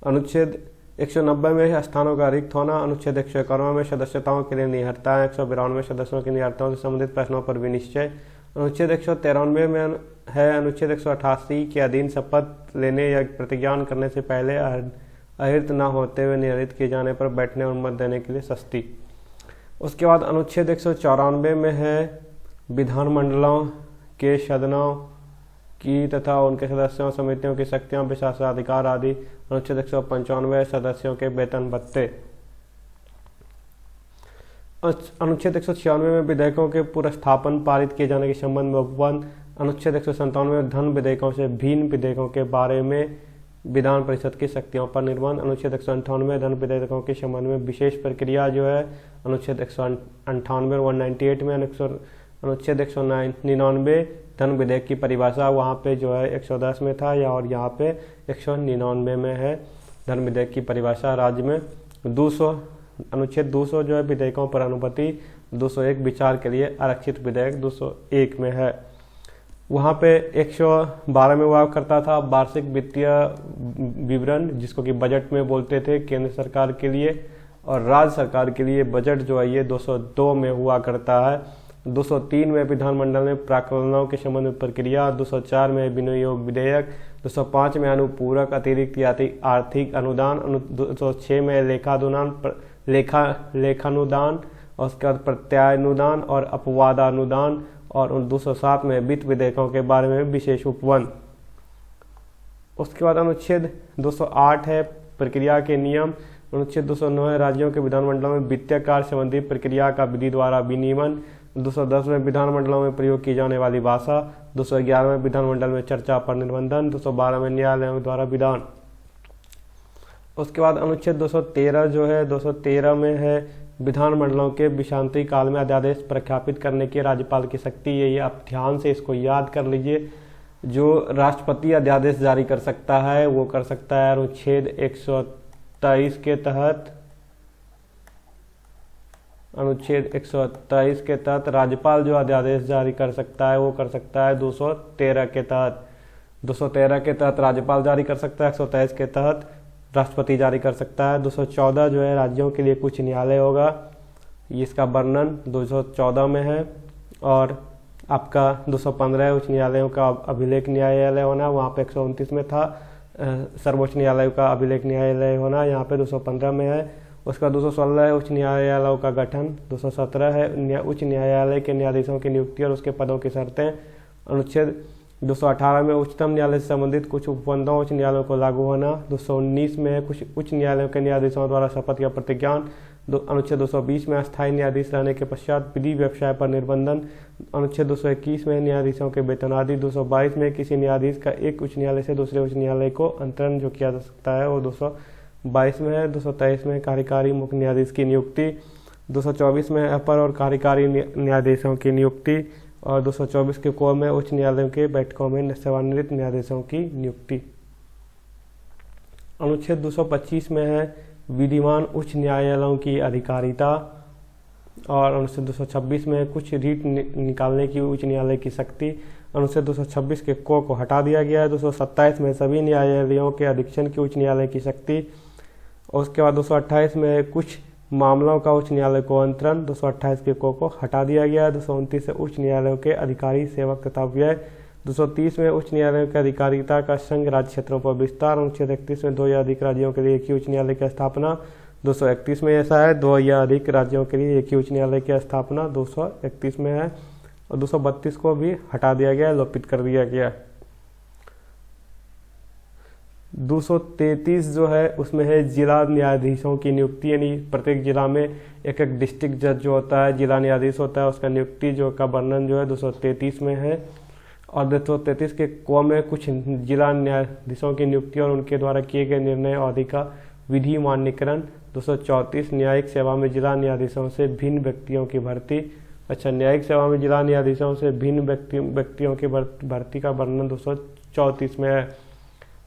अनुच्छेद 190 में स्थानों का रिक्त होना। अनुच्छेद 191 में सदस्यताओं के लिए निहर्ताएं। 192 में सदस्यों की निहर्ताओं से संबंधित प्रश्नों पर विनिश्चय। अनुच्छेद 193 में है अनुच्छेद 188 के अधीन शपथ लेने या प्रतिज्ञान करने से पहले अहिर्त न होते हुए निर्धारित किए जाने पर बैठने और मत देने के लिए सस्ती। उसके बाद अनुच्छेद 194 में है विधानमंडलों के सदनों की तथा उनके सदस्यों समितियों की शक्तियों विशेषाधिकार आदि। अनुच्छेद 195 सदस्यों के वेतन भत्ते। अनुच्छेद 196 में विधेयकों के पुनर्स्थापन पारित किए जाने के संबंध में उपबंध। अनुच्छेद 197 में धन विधेयकों से भिन्न विधेयकों के बारे में विधान परिषद की शक्तियों पर निर्बंध। अनुच्छेद 198 धन विधेयकों के संबंध में विशेष प्रक्रिया जो है अनुच्छेद 198 और 198 में। अनुच्छेद 199 धन विधेयक की परिभाषा वहाँ पे जो है 110 में था या और यहाँ पे 199 में है धन विधेयक की परिभाषा। राज्य में 200 अनुच्छेद 200 जो है विधेयकों पर अनुमति। 201 विचार के लिए आरक्षित विधेयक 201 में है। वहाँ पे 112 में हुआ करता था वार्षिक वित्तीय विवरण, जिसको कि बजट में बोलते थे केंद्र सरकार के लिए, और राज्य सरकार के लिए बजट जो है ये 202 में हुआ करता है। 203 में विधानमंडल में प्राक्कलनों के संबंध में प्रक्रिया। 204 में विनियोग विधेयक। 205 में अनुपूरक अतिरिक्त आर्थिक अनुदान। 206 में लेखानुदान और उसके बाद प्रत्यानुदान और अपवादानुदान। और 207 में वित्त विधेयकों के बारे में विशेष उपबंध। उसके बाद अनुच्छेद 208 है प्रक्रिया के नियम। अनुच्छेद 209 है राज्यों के विधानमंडलों में वित्तीय कार्य संबंधी प्रक्रिया का विधि द्वारा विनियमन। 210 में विधानमंडलों में प्रयोग की जाने वाली भाषा। 211 में विधानमंडल में चर्चा पर निबंधन। 212 में न्यायालयों द्वारा विधान। उसके बाद अनुच्छेद 213 जो है 213 में है विधानमंडलों के विश्रांति काल में अध्यादेश प्रख्यापित करने की राज्यपाल की शक्ति है। ये आप ध्यान से इसको याद कर लीजिए। जो राष्ट्रपति अध्यादेश जारी कर सकता है वो कर सकता है अनुच्छेद 123 के तहत। अनुच्छेद 123 के तहत राज्यपाल जो अध्यादेश जारी कर सकता है वो कर सकता है 213 के तहत। 213 के तहत राज्यपाल जारी कर सकता है, 123 के तहत राष्ट्रपति जारी कर सकता है। 214 जो है राज्यों के लिए कुछ न्यायालय होगा, इसका वर्णन 214 में है। और आपका 215 उच्च न्यायालयों का अभिलेख न्यायालय होना, वहाँ पे 129 में था सर्वोच्च न्यायालय का अभिलेख न्यायालय होना, यहाँ पे 215 में है। उसका 216 है उच्च न्यायालयों का गठन। 217 है उच्च न्यायालय के न्यायाधीशों की नियुक्ति और उसके पदों की शर्तें। अनुच्छेद 218 में उच्चतम न्यायालय से संबंधित कुछ उपबंधों उच्च न्यायालयों को लागू होना। 219 में है कुछ उच्च न्यायालयों के न्यायाधीशों द्वारा शपथ या प्रतिज्ञान। अनुच्छेद 220 में अस्थायी न्यायाधीश रहने के पश्चात विधि व्यवसाय पर निर्बंधन। अनुच्छेद 221 में न्यायाधीशों के वेतन आदि। 222 में किसी न्यायाधीश का एक उच्च न्यायालय से दूसरे उच्च न्यायालय को अंतरण जो किया जा सकता है वो 222 में है। 223 में कार्यकारी मुख्य न्यायाधीश की नियुक्ति। 224 में अपर और कार्यकारी न्यायाधीशों की नियुक्ति। और 224 के को में उच्च न्यायालयों के बैठकों में सेवानिवृत्त न्यायाधीशों की नियुक्ति। अनुच्छेद 225 में है विधिमान उच्च न्यायालयों की अधिकारिता। और अनुच्छेद 226 में कुछ रीट निकालने की उच्च न्यायालय की शक्ति। अनुच्छेद 226 के को हटा दिया गया है। 227 में सभी न्यायालयों के अधीक्षण की उच्च न्यायालय की शक्ति। और उसके बाद 228 में कुछ मामलों का उच्च न्यायालय को अंतरण। 228 के को हटा दिया गया है। 229 से उच्च न्यायालयों के अधिकारी सेवक तथा व्यय। 230 में उच्च न्यायालयों की अधिकारिता का संघ राज्य क्षेत्रों पर विस्तार। अनुच्छेद 31 में 2 या अधिक राज्यों के लिए एक ही उच्च न्यायालय की स्थापना। 231 में ऐसा है 2 या अधिक राज्यों के लिए एक ही उच्च न्यायालय की स्थापना 231 में है। और 232 को भी हटा दिया गया, लोपित कर दिया गया। 233 जो है उसमें है जिला न्यायाधीशों की नियुक्ति, यानी प्रत्येक जिला में एक एक डिस्ट्रिक्ट जज जो होता है जिला न्यायाधीश होता है, उसका नियुक्ति जो का वर्णन जो है 233 में है। और 233 के को में कुछ जिला न्यायाधीशों की नियुक्ति और उनके द्वारा किए गए निर्णय आदि का विधि मान्यकरण। 234 न्यायिक सेवा में जिला न्यायाधीशों से भिन्न व्यक्तियों की भर्ती। अच्छा, न्यायिक सेवा में जिला न्यायाधीशों से भिन्न व्यक्तियों की भर्ती का वर्णन 234 में है।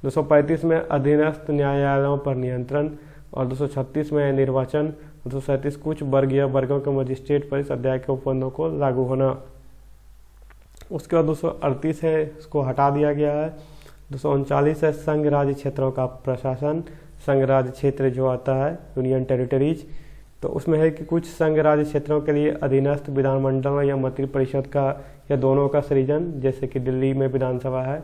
235 में अधीनस्थ न्यायालयों पर नियंत्रण। और 236 में निर्वाचन। 237 कुछ वर्ग या वर्गों के मजिस्ट्रेट पर इस अध्याय के उपबंधों को लागू होना। उसके बाद 238 है, इसको हटा दिया गया है। 239 है संघ राज्य क्षेत्रों का प्रशासन। संघ राज्य क्षेत्र जो आता है यूनियन टेरिटरीज। तो उसमें है कि कुछ संघ राज्य क्षेत्रों के लिए अधीनस्थ विधानमंडल या मंत्रि परिषद का या दोनों का सृजन, जैसे कि दिल्ली में विधानसभा है।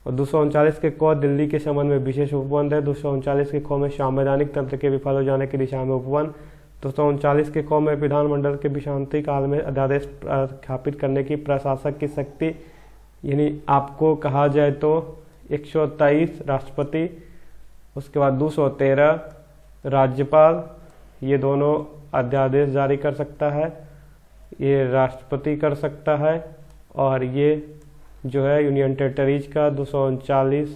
और 239 के क दिल्ली के संबंध में विशेष उपबंध है। 239 के ख में संवैधानिक तंत्र के विफल हो जाने की दिशा में उपबंध। 239 के क में विधानमंडल के विश्रांति काल में अध्यादेश स्थापित करने की प्रशासक की शक्ति, यानी आपको कहा जाए तो 123 राष्ट्रपति, उसके बाद 213 राज्यपाल, ये दोनों अध्यादेश जारी कर सकता है, ये राष्ट्रपति कर सकता है। और ये जो है यूनियन टेरिटरीज का 239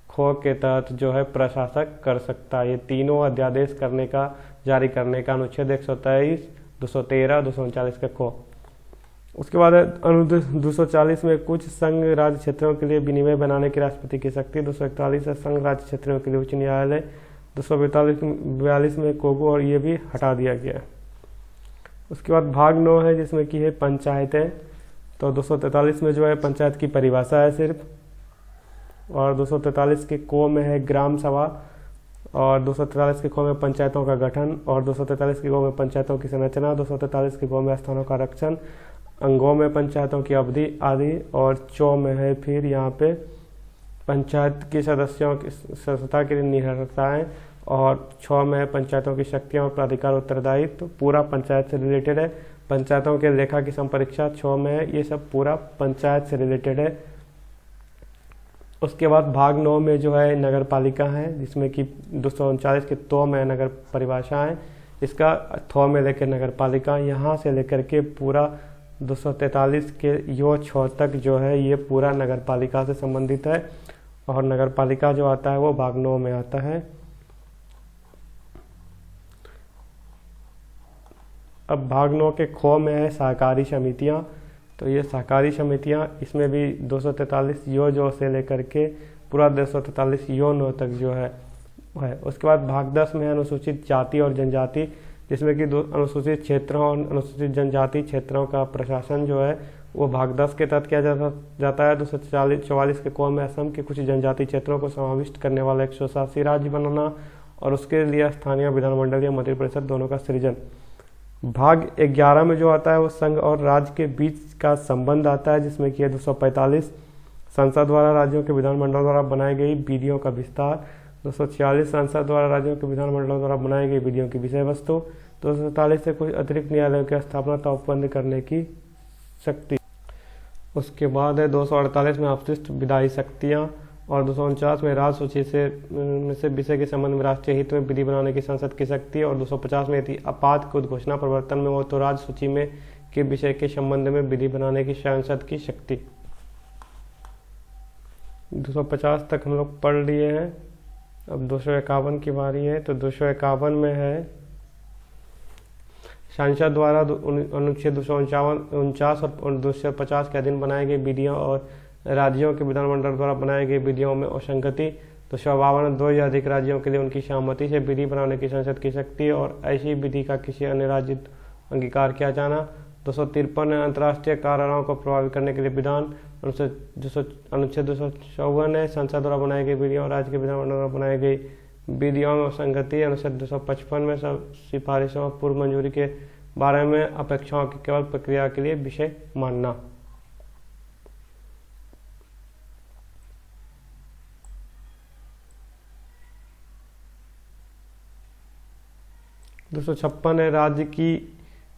ख के तहत जो है प्रशासक कर सकता है। ये तीनों अध्यादेश करने का, जारी करने का अनुच्छेद 123, 213, 239 का ख। उसके बाद अनुच्छेद 240 में कुछ संघ राज्य क्षेत्रों के लिए विनिमय बनाने की राष्ट्रपति की शक्ति। 241 है संघ राज्य क्षेत्रों के लिए उच्च न्यायालय। 242 में कोगो, और ये भी हटा दिया गया। उसके बाद भाग 9 है जिसमें कि है पंचायतें। तो 243 में जो है पंचायत की परिभाषा है सिर्फ, और 243 के को में है ग्राम सभा, और 243 के को में पंचायतों का गठन, और 243 के को में पंचायतों की संरचना, 243 के को में स्थानों का आरक्षण, अंगों में पंचायतों की अवधि आदि, और चौ में है फिर यहाँ पे पंचायत के सदस्यों की सदस्यता के लिए निरर्थताएँ, और 6 में है पंचायतों की शक्तियाँ और प्राधिकार उत्तरदायित्व। तो पूरा पंचायत से रिलेटेड है। पंचायतों के लेखा की संपरीक्षा 6 में है। ये सब पूरा पंचायत से रिलेटेड है। उसके बाद भाग 9 में जो है नगर पालिका है, जिसमें कि 239 के तो में नगर परिभाषा है, इसका थो में लेकर नगर पालिका, यहाँ से लेकर के पूरा 243 के यो 6 तक जो है ये पूरा नगर पालिका से संबंधित है। और नगर पालिका जो आता है वो भाग 9 में आता है। अब भाग 9 के खो में है सहकारी समितियां। तो ये सहकारी समितियां, इसमें भी 243 यो जो से लेकर के पूरा 243 यो 9 तक जो है। उसके बाद भाग 10 में है अनुसूचित जाति और जनजाति, जिसमें कि अनुसूचित क्षेत्रों और अनुसूचित जनजाति क्षेत्रों का प्रशासन जो है वो भाग 10 के तहत किया जाता है। 244 के को में असम के कुछ जनजाति क्षेत्रों को समाविष्ट करने वाला 187 राज्य बनाना, और उसके लिए स्थानीय विधानमंडल या मंत्रिपरिषद दोनों का सृजन। भाग 11 में जो आता है वो संघ और राज्य के बीच का संबंध आता है, जिसमें कि 245 संसद द्वारा राज्यों के विधानमंडल द्वारा बनाई गई विधियों का विस्तार। 246 संसद द्वारा राज्यों के विधानमंडल द्वारा बनाई गई विधियों की विषय वस्तु। 247 से कुछ अतिरिक्त न्यायालयों की स्थापना तथा उपबंध करने की शक्ति। उसके बाद है 248 में अपशिष्ट विधायी शक्तियाँ, और 249 में राज्य सूची से विषय के संबंध में राष्ट्रीय हित में विधि बनाने की संसद की शक्ति। और 250 में यदि आपात की उद्घोषणा प्रवर्तन में हो तो राज्य सूची में के विषय के संबंध में विधि बनाने की संसद की शक्ति। 250 तक हम लोग पढ़ लिए हैं। अब 251 की बारी है। तो 251 में है संसद द्वारा अनुच्छेद 249 और 250 के अधीन बनाई गई विधियों और राज्यों के विधानमंडल द्वारा बनाई गई विधियों में असंगति। 252 2 या अधिक राज्यों के लिए उनकी सहमति से विधि बनाने की संसद की शक्ति और ऐसी विधि का किसी अन्य राज्य अंगीकार किया जाना। 253 अंतर्राष्ट्रीय कारागारों को प्रभावित करने के लिए विधान। अनुच्छेद 254 है संसद द्वारा बनाई गई विधियों और राज्य के विधानमंडल द्वारा बनाई गई विधियों में असंगति। अनुच्छेद 255 में सब सिफारिशों पूर्व मंजूरी के बारे में अपेक्षाओं की केवल प्रक्रिया के लिए विषय मानना। है राज्य की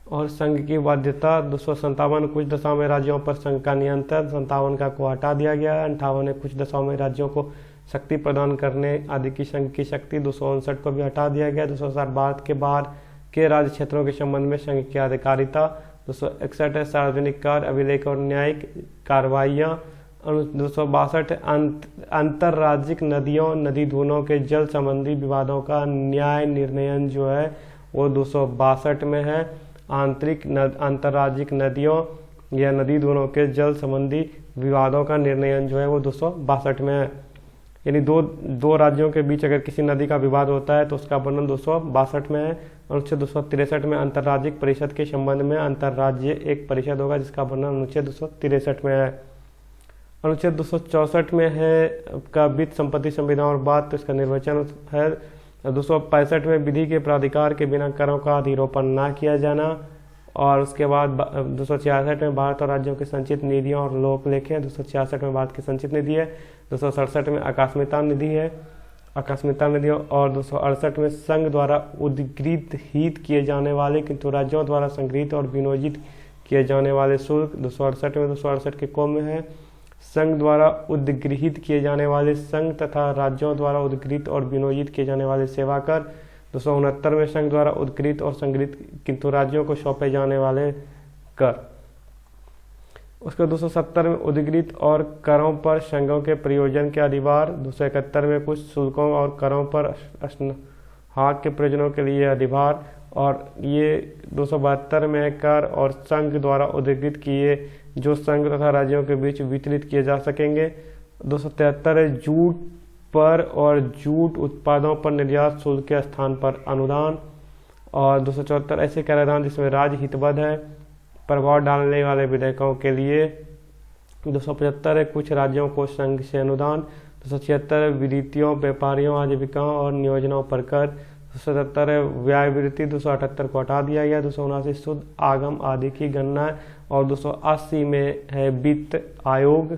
और संघ की बाध्यता। 257 कुछ दशाओं में राज्यों पर संघ का नियंत्रण। 57 का को हटा दिया गया है। 58 है कुछ दशाओं में राज्यों को शक्ति प्रदान करने आदि की संघ की शक्ति। 259 को भी हटा दिया गया। 260 भारत के बाहर के राज्य क्षेत्रों के संबंध में संघ की अधिकारिता। 261 है सार्वजनिक कार्य अभिलेख और न्यायिक कार्रवाइयाँ। 262 अंतरराज्यिक नदियों नदी धूनों के जल संबंधी विवादों का न्याय निर्णयन जो है वो 262 में है। आंतरिक अंतरराज्यिक नदियों या नदी धूनों के जल संबंधी विवादों का निर्णयन जो है वो 262 में है। यानी दो राज्यों के बीच अगर किसी नदी का विवाद होता है तो उसका वर्णन 262 में है। अनुच्छेद 263 में अंतरराज्यिक परिषद के संबंध में अंतरराज्य एक परिषद होगा जिसका वर्णन अनुच्छेद 263 में है। अनुच्छेद 264 में है का वित्त संपत्ति संविधान और बात, तो इसका निर्वचन है 265 में विधि के प्राधिकार के बिना करों का अधिरोपण न किया जाना। और उसके बाद 266 में भारत और राज्यों की संचित निधियों और लोक लेख है। 266 में भारत की संचित निधि है। 267 में आकस्मिकता निधि है, आकस्मिकता निधि। और 268 में संघ द्वारा उद्गृहित हित किए जाने वाले किंतु राज्यों द्वारा संग्रहित और विनियोजित किए जाने वाले शुल्क। 268 में 268 के क में है संघ द्वारा उद्गृहित किए जाने वाले संघ तथा राज्यों द्वारा उद्गृहित और विनियोजित किए जाने वाले सेवा कर। 269 में संघ द्वारा उद्गृहित और संग्रहित किंतु राज्यों को सौंपे जाने वाले कर। उसके 270 में उद्गृहित और करों पर संघों के प्रयोजन के अधिभार। 271 में कुछ शुल्कों और करों पर हाक के प्रयोजनों के लिए अधिभार। और ये 272 में कर और संघ द्वारा उद्गृहित किए जो संघ तथा राज्यों के बीच वितरित किए जा सकेंगे। 273 जूट पर और जूट उत्पादों पर निर्यात शुल्क के स्थान पर अनुदान। और 274 ऐसे कराधान जिसमें राज्य हितबद्ध है प्रभाव डालने वाले विधेयकों के लिए। 275 कुछ राज्यों को संघ से अनुदान। 276 विदितियों, व्यापारियों, आजीविकाओं और नियोजनों पर कर। 277 व्यय वृत्ति। 278 को हटा दिया गया। 279 शुद्ध आगम आदि की गणना। और 280 में है वित्त आयोग।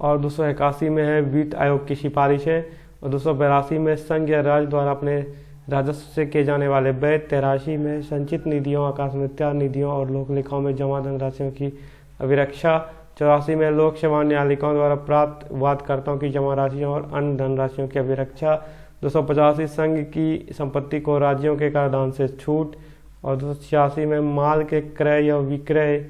और 281 में है वित्त आयोग की सिफारिशें। और 282 में संघ या राज्य द्वारा अपने राजस्व से किए जाने वाले व्यय। 83 में संचित निधियों, आकस्मिकता निधियों और लोक लेखाओं में जमा धनराशियों की अभिरक्षा। 84 में लोक सेवा न्यायालयों द्वारा प्राप्त वादकर्ताओं की जमा राशियों और अन्य धनराशियों की अभिरक्षा। 285 संघ की संपत्ति को राज्यों के कराधान से छूट। और 286 में माल के क्रय या विक्रय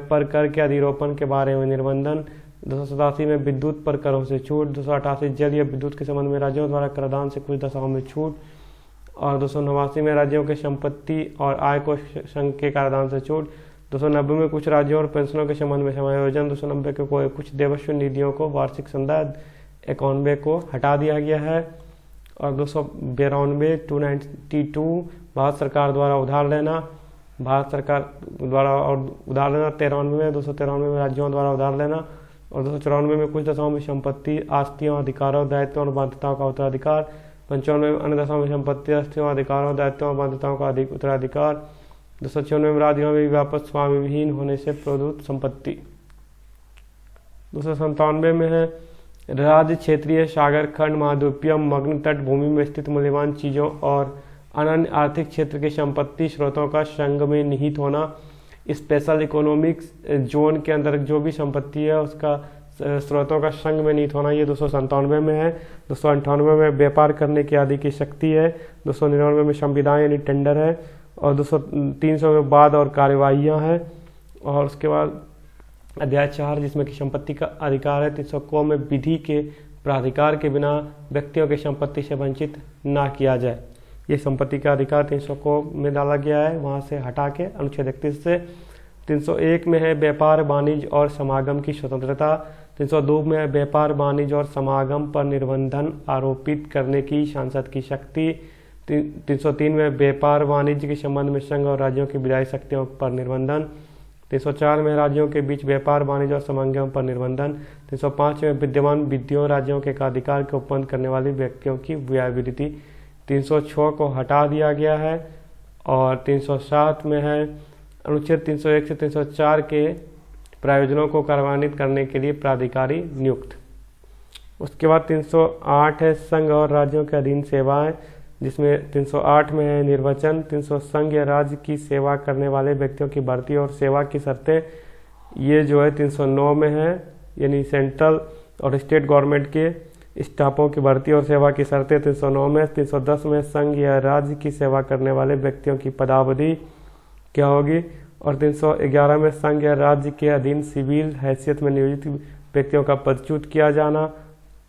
पर कर के अधिरोपण के बारे में निर्बंधन। 287 में विद्युत पर करों से छूट। 288 जल या विद्युत के संबंध में राज्यों द्वारा कराधान से कुछ दशाओं में छूट। और 289 में राज्यों के संपत्ति और आय को संघ के कराधान से छूट। 290 में कुछ राज्यों और पेंशनों के संबंध में समायोजन। 290 के कुछ देवस्व निधियों को वार्षिक संदाय 91 को हटा दिया गया है। और 292 भारत सरकार द्वारा उधार लेना, भारत सरकार द्वारा और उधार लेना। 293 में राज्यों द्वारा उधार लेना। और 294 में कुछ दशाओं में संपत्ति, आस्तियों, अधिकारों, दायित्वों और बाध्यताओं का उत्तराधिकार। 95 में अन्य दशाओं में संपत्ति, आस्तियों, अधिकारों, दायित्वों और बाध्यताओं का उत्तराधिकार। 296 में राज्यों में व्यापक स्वामी विहीन होने से प्रदत्त संपत्ति। 297 में है राज्य, क्षेत्रीय, सागर खंड, महाद्वीपीय, मग्न तट भूमि में स्थित मूल्यवान चीजों और अनन्य आर्थिक क्षेत्र के संपत्ति स्रोतों का संघ में निहित होना। स्पेशल इकोनॉमिक्स जोन के अंदर जो भी संपत्ति है उसका स्रोतों का संघ में निहित होना, ये 297 में है। 298 में व्यापार करने की आदि की शक्ति है। 299 में संविधान यानी टेंडर है। और 300 में वाद और कार्यवाहियाँ हैं। और उसके बाद अध्याय 4 जिसमें कि संपत्ति का अधिकार है। 300 को में विधि के प्राधिकार के बिना व्यक्तियों की संपत्ति से वंचित ना किया जाए, ये संपत्ति का अधिकार 300 को में डाला गया है, वहाँ से हटा के अनुच्छेद 31 से। 301 में है व्यापार, वाणिज्य और समागम की स्वतंत्रता। 302 में है व्यापार, वाणिज्य और समागम पर निर्बंधन आरोपित करने की सांसद की शक्ति। 303 में व्यापार वाणिज्य के संबंध में संघ और राज्यों की विधायी शक्तियों पर निर्बंधन। 304 में राज्यों के बीच व्यापार, वाणिज्य और समागम पर निर्बंधन। 305 में विद्यमान विधियों, राज्यों के अधिकार को उपबंध करने वाली व्यक्तियों की व्ययवृत्ति। 306 को हटा दिया गया है। और 307 में है अनुच्छेद 301 से 304 के प्रायोजनों को कार्यान्वित करने के लिए प्राधिकारी नियुक्त। उसके बाद 308 है संघ और राज्यों के अधीन सेवाएं, जिसमें 308 में है निर्वाचन। 300 संघ या राज्य की सेवा करने वाले व्यक्तियों की भर्ती और सेवा की शर्तें, ये जो है 309 में है, यानी सेंट्रल और स्टेट गवर्नमेंट के स्टाफों की भर्ती और सेवा की शर्तें 309 में। 310 में संघ या राज्य की सेवा करने वाले व्यक्तियों की पदावधि क्या होगी। और 311 में संघ या राज्य के अधीन सिविल हैसियत में नियोजित व्यक्तियों का पदच्युत किया जाना,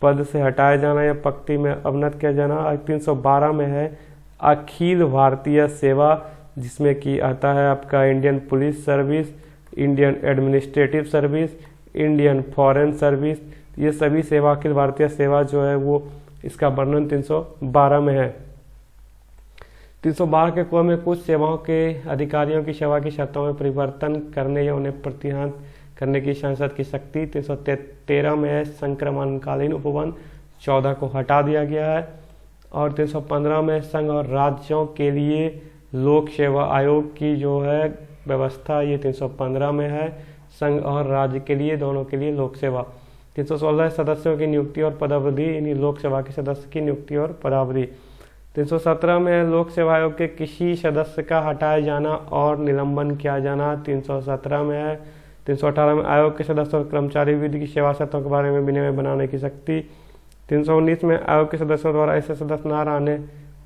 पद से हटाया जाना या पक्ति में अवनत किया जाना। और 312 में है अखिल भारतीय सेवा, जिसमें कि आता है आपका Indian police service, Indian administrative service, Indian foreign service, ये सभी सेवा अखिल भारतीय सेवा जो है वो इसका वर्णन 312 में है। 312 के क में कुछ सेवाओं के अधिकारियों की सेवा की शर्तों में परिवर्तन करने या उन्हें प्रतिहत करने की सांसद की शक्ति। 313 में है संक्रमणकालीन उपबंध, 14 को हटा दिया गया है। और 315 में संघ और राज्यों के लिए लोक सेवा आयोग की जो है व्यवस्था, ये 315 में है। संघ और राज्य के लिए, दोनों के लिए लोक सेवा। 316 सदस्यों की नियुक्ति और पदावधि, यानी लोक सेवा के सदस्य की नियुक्ति और पदावधि। 317 में लोक सेवा आयोग के किसी सदस्य का हटाए जाना और निलंबन किया जाना 317 में है। 318 में आयोग के सदस्य और कर्मचारी विधि की सेवा शर्तों के बारे में विनिमय बनाने की शक्ति। 319 में आयोग के सदस्यों द्वारा ऐसे सदस्य न रहने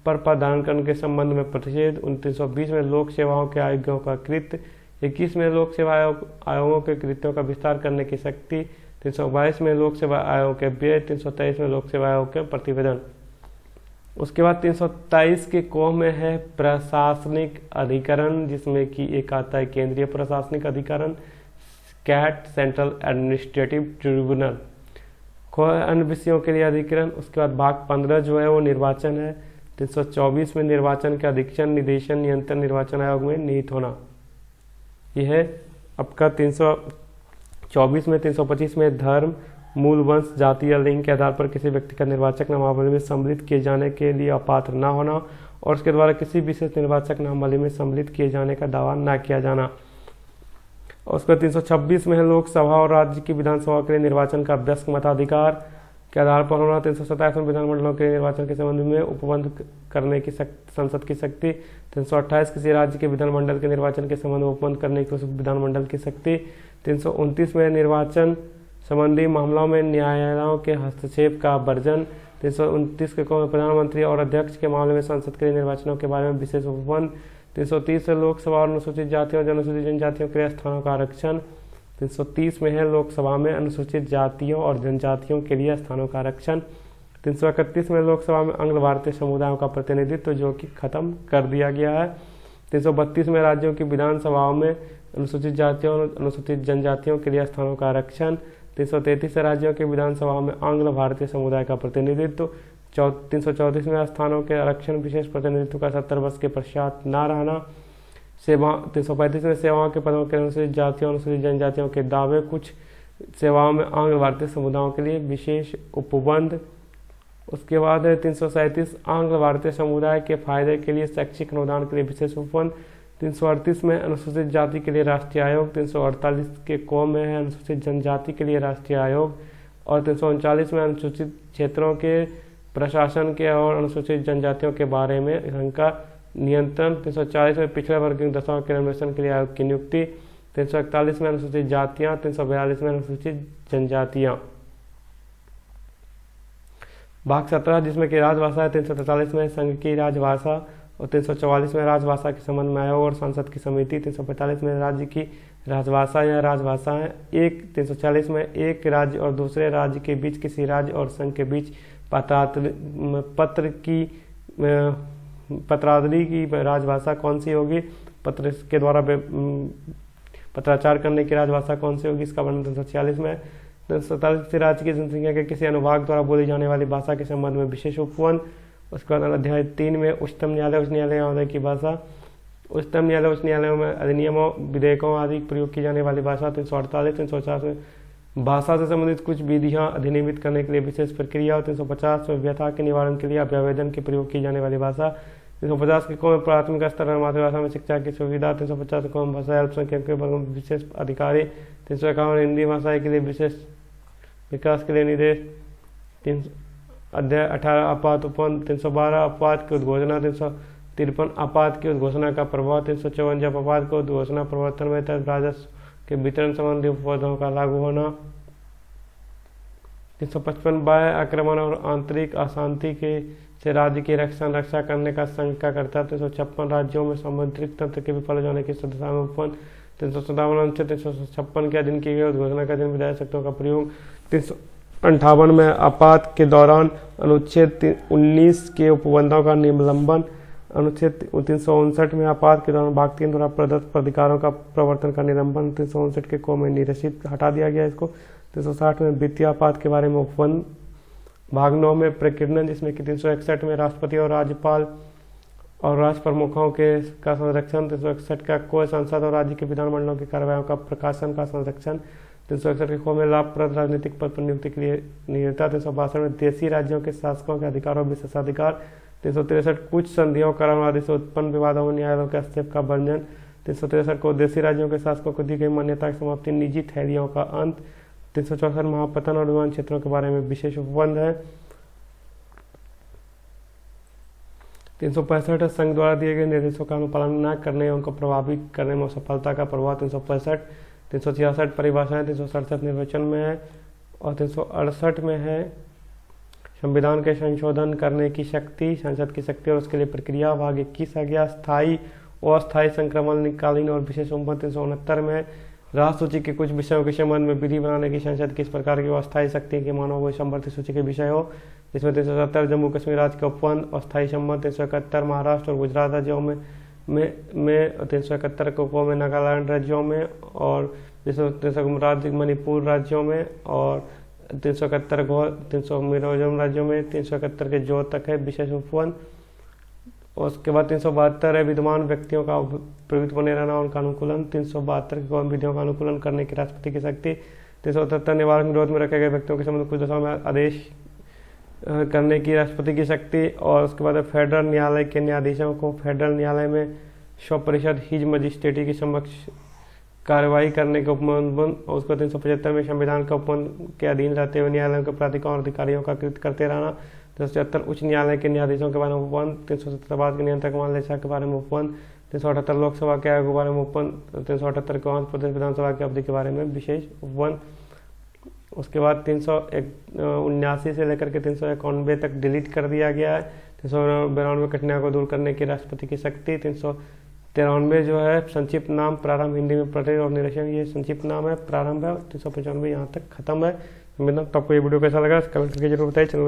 पर पद धारण करने के संबंध में प्रतिषेध। 320 में लोक सेवाओं के आयोगों का कृत्य। 21 में लोक सेवा आयोगों के कृत्यों का विस्तार करने की शक्ति। 322 में लोक सेवा आयोग के व्यय। 323 में लोक सेवा आयोग के प्रतिवेदन। उसके बाद 323 के क में है प्रशासनिक अधिकरण, जिसमें कि एक आता है केंद्रीय प्रशासनिक अधिकरण, कैट, सेंट्रल एडमिनिस्ट्रेटिव ट्रिब्यूनल। अन्य विषयों के लिए अधिकरण। उसके बाद भाग 15 जो है वो निर्वाचन है। 324 में निर्वाचन के अधीक्षण, निदेशन, नियंत्रण निर्वाचन आयोग में निहित होना, यह है आपका 324 में। 325 में धर्म, मूल वंश, जाति या लिंग के आधार पर किसी व्यक्ति का निर्वाचक नामावली में सम्मिलित किए जाने के लिए अपात्र न होना और उसके द्वारा किसी विशेष निर्वाचक नामावली में सम्मिलित किए जाने का दावा न किया जाना। और उसके 326 में है लोकसभा और राज्य की विधानसभा के लिए निर्वाचन का अभ्यस्त मताधिकार के आधार पर होना। 327 में विधानमंडलों के निर्वाचन के संबंध में उपबंध करने की संसद की शक्ति। 328 किसी राज्य के विधानमंडल के निर्वाचन के संबंध में उपबंध करने की उस विधानमंडल की शक्ति। 329 में निर्वाचन संबंधी मामलों में न्यायालयों के हस्तक्षेप का वर्जन। 329 के प्रधानमंत्री और अध्यक्ष के मामले में संसद के निर्वाचनों के बारे में विशेष उपबंध। 330 से लोकसभा और अनुसूचित जातियों और जनसूचित जनजातियों के लिए स्थानों का आरक्षण। 330 में है लोकसभा में अनुसूचित जातियों और जनजातियों के लिए स्थानों का आरक्षण। 331 में लोकसभा में आंग्ल भारतीय समुदायों का प्रतिनिधित्व, जो कि खत्म कर दिया गया है। 332 में राज्यों की विधानसभाओं में अनुसूचित जातियों और अनुसूचित जनजातियों के लिए स्थानों का आरक्षण। 333 राज्यों के विधानसभा में आंग्ल भारतीय समुदाय का प्रतिनिधित्व। 334 में स्थानों के आरक्षण, विशेष प्रतिनिधित्व का 70 वर्ष के पश्चात न रहना। सेवा 335 में सेवाओं के पदों के अनुसूचित जातियों और अनुसूचित जनजातियों के दावे, कुछ सेवाओं में आंग्ल भारतीय समुदायों के लिए विशेष उपबंध। उसके बाद है 337 आंग्ल भारतीय समुदाय के फायदे के लिए शैक्षिक अनुदान के लिए विशेष उपबंध। 338 में अनुसूचित जाति के लिए राष्ट्रीय आयोग। 348 के क में है अनुसूचित जनजाति के लिए राष्ट्रीय आयोग। और 339 में अनुसूचित क्षेत्रों के प्रशासन के और अनुसूचित जनजातियों के बारे में इनका नियंत्रण। 340 में पिछड़े वर्ग की दशाओं के अन्वेषण के लिए आयोग की नियुक्ति। 341 में अनुसूचित जातियां। 342 में अनुसूचित जनजातियां। भाग 17 जिसमें कि राजभाषा है। 343 में संघ की राजभाषा और 344 में राजभाषा के संबंध में आयोग और संसद की समिति। 345 में राज्य की राजभाषा या राजभाषाएं। 340 में एक राज्य और दूसरे राज्य के बीच किसी राज्य और संघ के बीच पत्रादरी की राजभाषा कौन सी होगी, पत्र के द्वारा पत्राचार करने की राजभाषा कौन सी होगी, इसका वर्णन 346 में। 347 राज्य की जनसंख्या के किसी अनुभाग द्वारा बोली जाने वाली भाषा के संबंध में विशेष उपवन। उसके बाद अध्याय 3 में उच्चतम न्यायालय उच्च न्यायालय की भाषा। उच्चतम न्यायालय उच्च न्यायालयों में अधिनियमों, विधेयकों आदि प्रयोग की जाने वाली भाषा। 348 350 में भाषा से संबंधित कुछ विधियां अधिनियमित करने के लिए विशेष प्रक्रिया। 350 में व्यथा के निवारण के लिए अभ्यावेदन के प्रयोग की जाने वाली भाषा। 350 के कौम प्राथमिक स्तर पर मातृभाषा में शिक्षा की सुविधा। 350 कौम भाषा अल्पसंख्यक वर्गों में विशेष अधिकारी। 351 हिंदी भाषा के लिए विशेष विकास के लिए निर्देश। अध्याय 18 आपात उपबंध। 312 अपवाद की उद्घोषणा। 353 आपात की उद्घोषणा का प्रभाव। 354 जब अपवाद को उद्घोषणा प्रवर्तन में तब राजस्व के वितरण संबंधी उपबंधों का लागू होना। 355 बाह्य आक्रमण और आंतरिक अशांति के से राज्य की रक्षा करने का संघ का कर्तव्य। 356 राज्यों में सामुद्रिक तंत्र के विफल जाने की सदस्यता में उपबंध। 357 अनुच्छेद 356 के अधीन की गई उद्घोषणा का दिन विधायक शक्तियों का प्रयोग। 358 में आपात के दौरान अनुच्छेद 19 के उपबंधों का निलंबन। अनुच्छेद 359 में आपात के दौरान भाग 3 द्वारा प्रदत्त प्राधिकारों का प्रवर्तन का निलंबन। 359 के को में निरसित हटा दिया गया इसको। 360 में वित्तीय आपात के बारे में उपबंध। भाग 9 में प्रकीर्णन, जिसमें कि 361 में राष्ट्रपति और राज्यपाल और राष्ट्र प्रमुखों का संरक्षण। 361 का कोई संसद और राज्य के विधानमंडलों की कार्यवाहियों का प्रकाशन का संरक्षण। 361 के खो में लाभप्रद राजनीतिक पद पर नियुक्ति के लिए नियता। 362 में देशी राज्यों के शासकों के अधिकार और विशेषाधिकार। 363 कुछ संधियों करार आदि से उत्पन्न विवादों में न्यायालयों के हस्तक्षेप का वर्णन। 363 को देशी राज्यों के शासकों को दी गई मान्यता की समाप्ति, निजी थैलियों का अंत। 364 महापतन और विमान क्षेत्रों के बारे में विशेष उपबंध है। 365 संघ द्वारा दिए गए निर्देशों का अनुपालन न करने या उनको प्रभावित करने में सफलता का प्रभाव। 365 366 परिभाषाएं। 367 निर्वचन में है और 368 में है संविधान के संशोधन करने की शक्ति, संसद की शक्ति और उसके लिए प्रक्रिया। भाग 21 आ गया स्थायी और अस्थायी संक्रमणकालीन और विशेष उपबंध। 369 में राष्ट्र सूची के कुछ विषयों के संबंध में विधि बनाने की संसद किस प्रकार की अस्थायी शक्ति के मानव वो संवर्ती सूची के विषय हो, जिसमें 370 जम्मू कश्मीर राज्य के उपबंध अस्थायी संबंध। 371 महाराष्ट्र और गुजरात राज्यों में 371 के उपबंध में नागालैंड राज्यों में और 300 मणिपुर राज्यों में और 371 मिजोरम राज्यों में। 371 के जो तक है विशेष उपबंध। उसके बाद 372 है विद्यमान व्यक्तियों का प्रवृत्त बने रहना और उनका अनुकूलन। 372 के कौन विधियों का अनुकूलन करने की राष्ट्रपति की शक्ति। 373 निवारक निरोध में रखे गए व्यक्तियों के संबंध कुछ दशाओं में आदेश करने की राष्ट्रपति की शक्ति। और उसके बाद फेडरल न्यायालय के न्यायाधीशों को फेडरल न्यायालय में 100% हिज मजिस्ट्रेटी के समक्ष कार्रवाई करने के उपबंध। और उसको 375 में संविधान के उपबंध के अधीन रहते हुए न्यायालयों के प्राधिकारों और अधिकारियों का कृत करते रहना। 377 उच्च न्यायालय के न्यायाधीशों के बारे में उपबंध। 377 बाद के नियंत्रक महानिदेशक के बारे में उपबंध। 378 लोकसभा के आयोग के बारे में उपबंध। 378 के आंध्र प्रदेश विधानसभा की अवधि के बारे में विशेष उपबंध। उसके बाद 379 से लेकर के 391 तक डिलीट कर दिया गया है। 392 कठिनाइयों को दूर करने की राष्ट्रपति की शक्ति। 393 जो है संक्षिप्त नाम प्रारंभ हिंदी में पढ़े और निरीक्षण, ये संक्षिप्त नाम है, प्रारंभ है। 395 यहाँ तक खत्म है। तो आपको ये वीडियो कैसा लगा कमेंट करके जरूर बताइए। चैनल